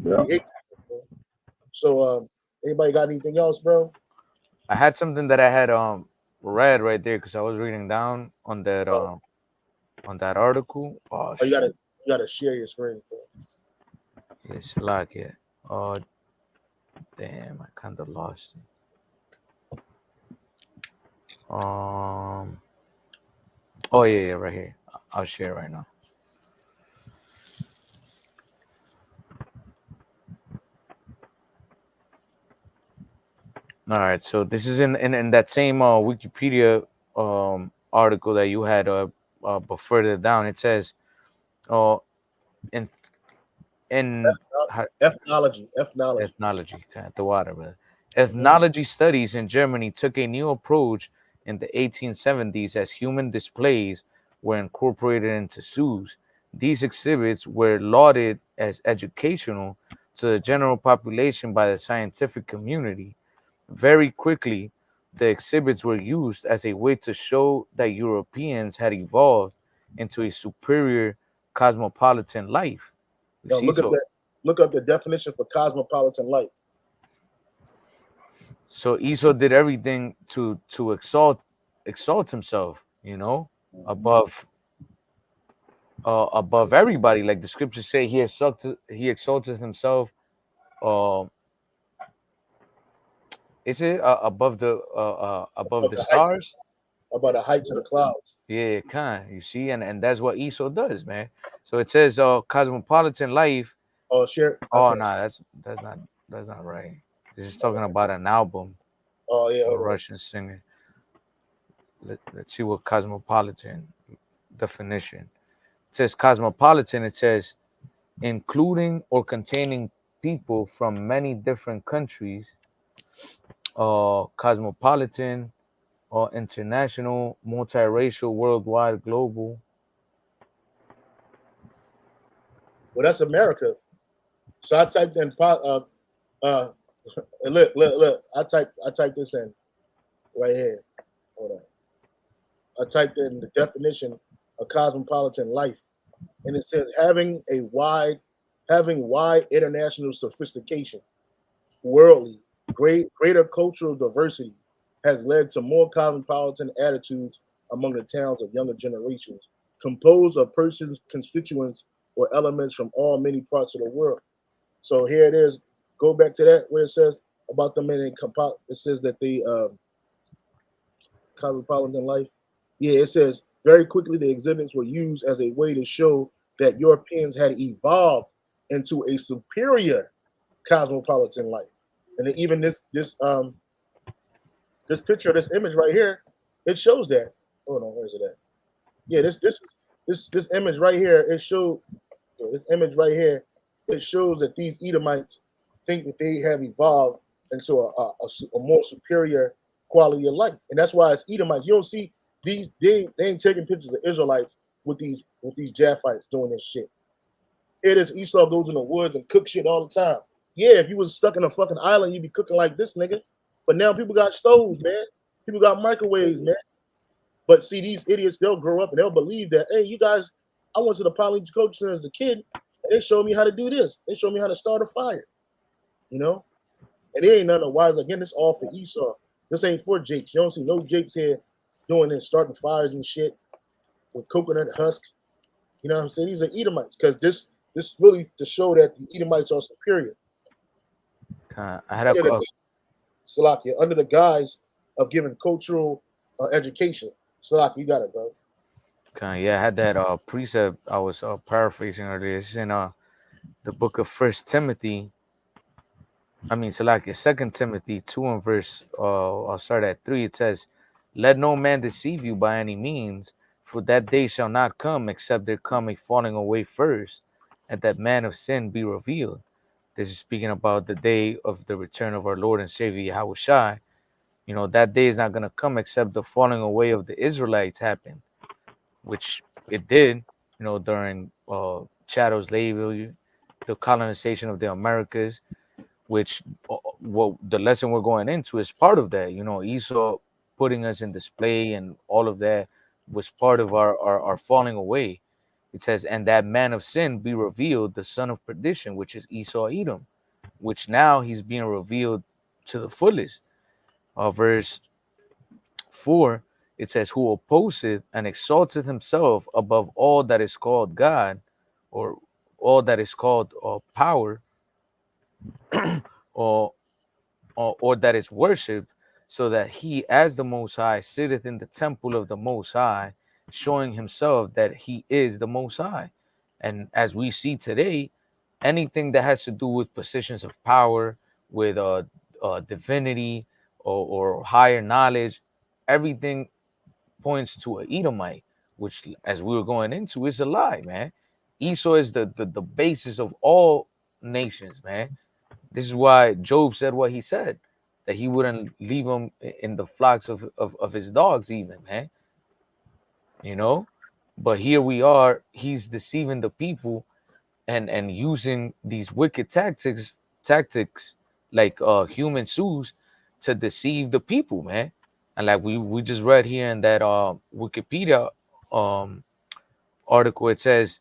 Yeah. He hates life, man. So, anybody got anything else, bro? I had something that I had read right there because I was reading down on that article. Oh, you gotta share your screen, bro. It's like it. Oh, damn! I kind of lost it. Oh yeah, right here. I'll share right now. All right, so this is in that same Wikipedia article that you had but further down it says in ethnology the water, brother. Ethnology studies in Germany took a new approach in the 1870s as human displays were incorporated into zoos. These exhibits were lauded as educational to the general population by the scientific community. Very quickly, the exhibits were used as a way to show that Europeans had evolved into a superior cosmopolitan life. No, look up the definition for cosmopolitan life. So Esau did everything to exalt himself, you know, above everybody. Like the scriptures say, he exalted himself. Is it above the stars? Above the heights of the clouds. Yeah, you see, and that's what Esau does, man. So it says cosmopolitan life. Oh, sure. Oh no, that's not right. This is talking about an album. Oh yeah, a Russian singer. Let's see what cosmopolitan definition. It says cosmopolitan. It says including or containing people from many different countries. Cosmopolitan or international, multiracial, worldwide, global. Well, that's America. So I typed in look. I typed this in right here. Hold on. I typed in the definition of cosmopolitan life, and it says having wide international sophistication, worldly, greater cultural diversity has led to more cosmopolitan attitudes among the towns of younger generations, composed of persons, constituents, or elements from all many parts of the world. So here it is. Go back to that where it says about them in it says that they cosmopolitan life. Yeah, it says very quickly the exhibits were used as a way to show that Europeans had evolved into a superior cosmopolitan life. And even this picture, this image right here, it shows that. Hold on, where's it at? Yeah, this image right here, this image right here, it shows that these Edomites think that they have evolved into a more superior quality of life, and that's why it's Edomites. You don't see these; they ain't taking pictures of Israelites with these Japhites doing this shit. It is Esau goes in the woods and cooks shit all the time. Yeah, if you was stuck in a fucking island, you'd be cooking like this nigga. But now people got stoves, man. People got microwaves, man. But see, these idiots, they'll grow up and they'll believe that, hey, you guys, I went to the Poly Coach Center as a kid, and they showed me how to do this. They showed me how to start a fire, you know? And it ain't none of wise. Again, this all for Esau. This ain't for Jakes. You don't see no Jakes here doing this, starting fires and shit with coconut husks. You know what I'm saying? These are Edomites, because this really to show that the Edomites are superior. I had a Salakia, under the guise of giving cultural education. Salakia, you got it, bro. yeah, I had that precept I was paraphrasing earlier. It's in the book of First Timothy. I mean, so like 2 Timothy 2 and verse, I'll start at 3. It says, "Let no man deceive you by any means, for that day shall not come except there come a falling away first, and that man of sin be revealed." This is speaking about the day of the return of our Lord and Savior Yahushua. You know, that day is not going to come except the falling away of the Israelites happened, which it did, you know, during Chattel's slavery, the colonization of the Americas, which what the lesson we're going into is part of that. You know, Esau putting us in display and all of that was part of our falling away. It says, "And that man of sin be revealed, the son of perdition," which is Esau Edom, which now he's being revealed to the fullest. Verse 4, it says, "Who opposeth and exalteth himself above all that is called God, or all that is called power, or or that is worshipped, so that he, as the Most High, sitteth in the temple of the Most High, showing himself that he is the Most High." And as we see today, anything that has to do with positions of power, with divinity or higher knowledge, everything points to a Edomite, which, as we were going into, is a lie, man. Esau is the basis of all nations, man. This is why Job said what he said, that he wouldn't leave them in the flocks of his dogs, even, man. You know? But here we are, he's deceiving the people and using these wicked tactics like human suits to deceive the people, man. And like we just read here in that Wikipedia um article, it says,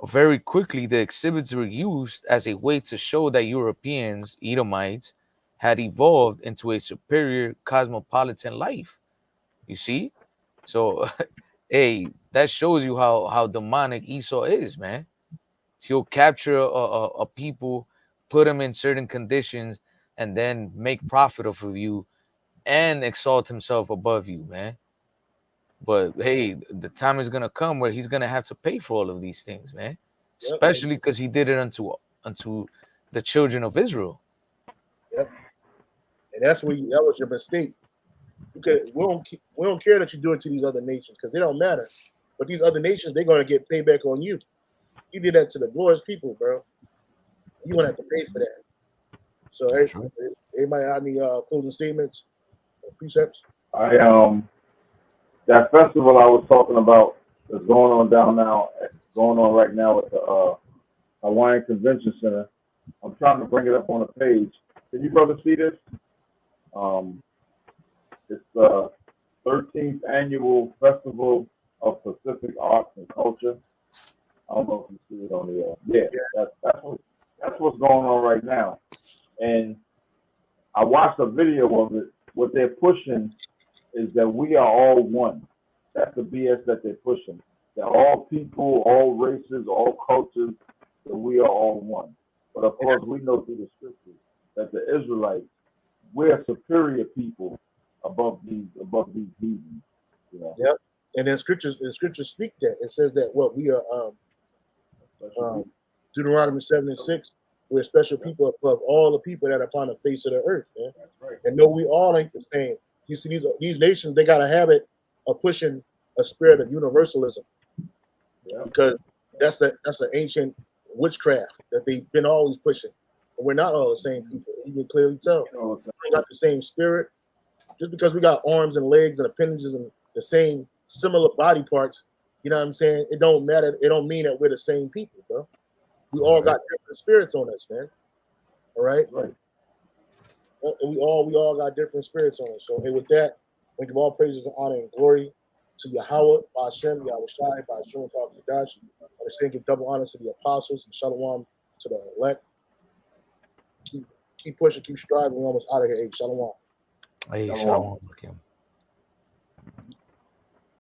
very quickly, the exhibits were used as a way to show that Europeans, Edomites, had evolved into a superior cosmopolitan life. You see? So, hey, that shows you how demonic Esau is, man. He'll capture a people, put them in certain conditions, and then make profit off of you and exalt himself above you, man. But hey, the time is gonna come where he's gonna have to pay for all of these things, man. Yep. Especially because he did it unto the children of Israel. Yep. And that was your mistake. We don't care that you do it to these other nations because they don't matter. But these other nations, they're gonna get payback on you. You did that to the glorious people, bro. You gonna have to pay for that. So everybody have any closing statements, precepts? That festival I was talking about that's going on right now at the Hawaiian Convention Center. I'm trying to bring it up on the page. Can you brothers see this? It's the 13th annual Festival of Pacific Arts and Culture. I don't know if you see it on the that's what's going on right now. And I watched a video of it. What they're pushing is that we are all one. That's the BS that they're pushing. That all people, all races, all cultures, that we are all one. But of course, we know through the scriptures that the Israelites, we're superior people above these heathens. You know? Yep. And then scriptures speak that. It says that what we are Deuteronomy 7:6, we're special people above all the people that are upon the face of the earth, man. That's right. And no, we all ain't the same. You see, these nations, they got a habit of pushing a spirit of universalism. Yeah. Because that's the ancient witchcraft that they've been always pushing. But we're not all the same people. You can clearly tell. We got the same spirit. Just because we got arms and legs and appendages and the same similar body parts, you know what I'm saying? It don't matter. It don't mean that we're the same people, bro. We all got different spirits on us, man. All right? Right. And we all got different spirits on us. So hey, with that, we give all praises and honor and glory to Yahweh, Ba'ashem, Yahweh Shai, Ba'ashem, Kadash. Understand, give double honor to the apostles and Shalom to the elect. Keep pushing, keep striving. We're almost out of here. Hey, Shalom. Hey, Shalom. Shalom. Okay.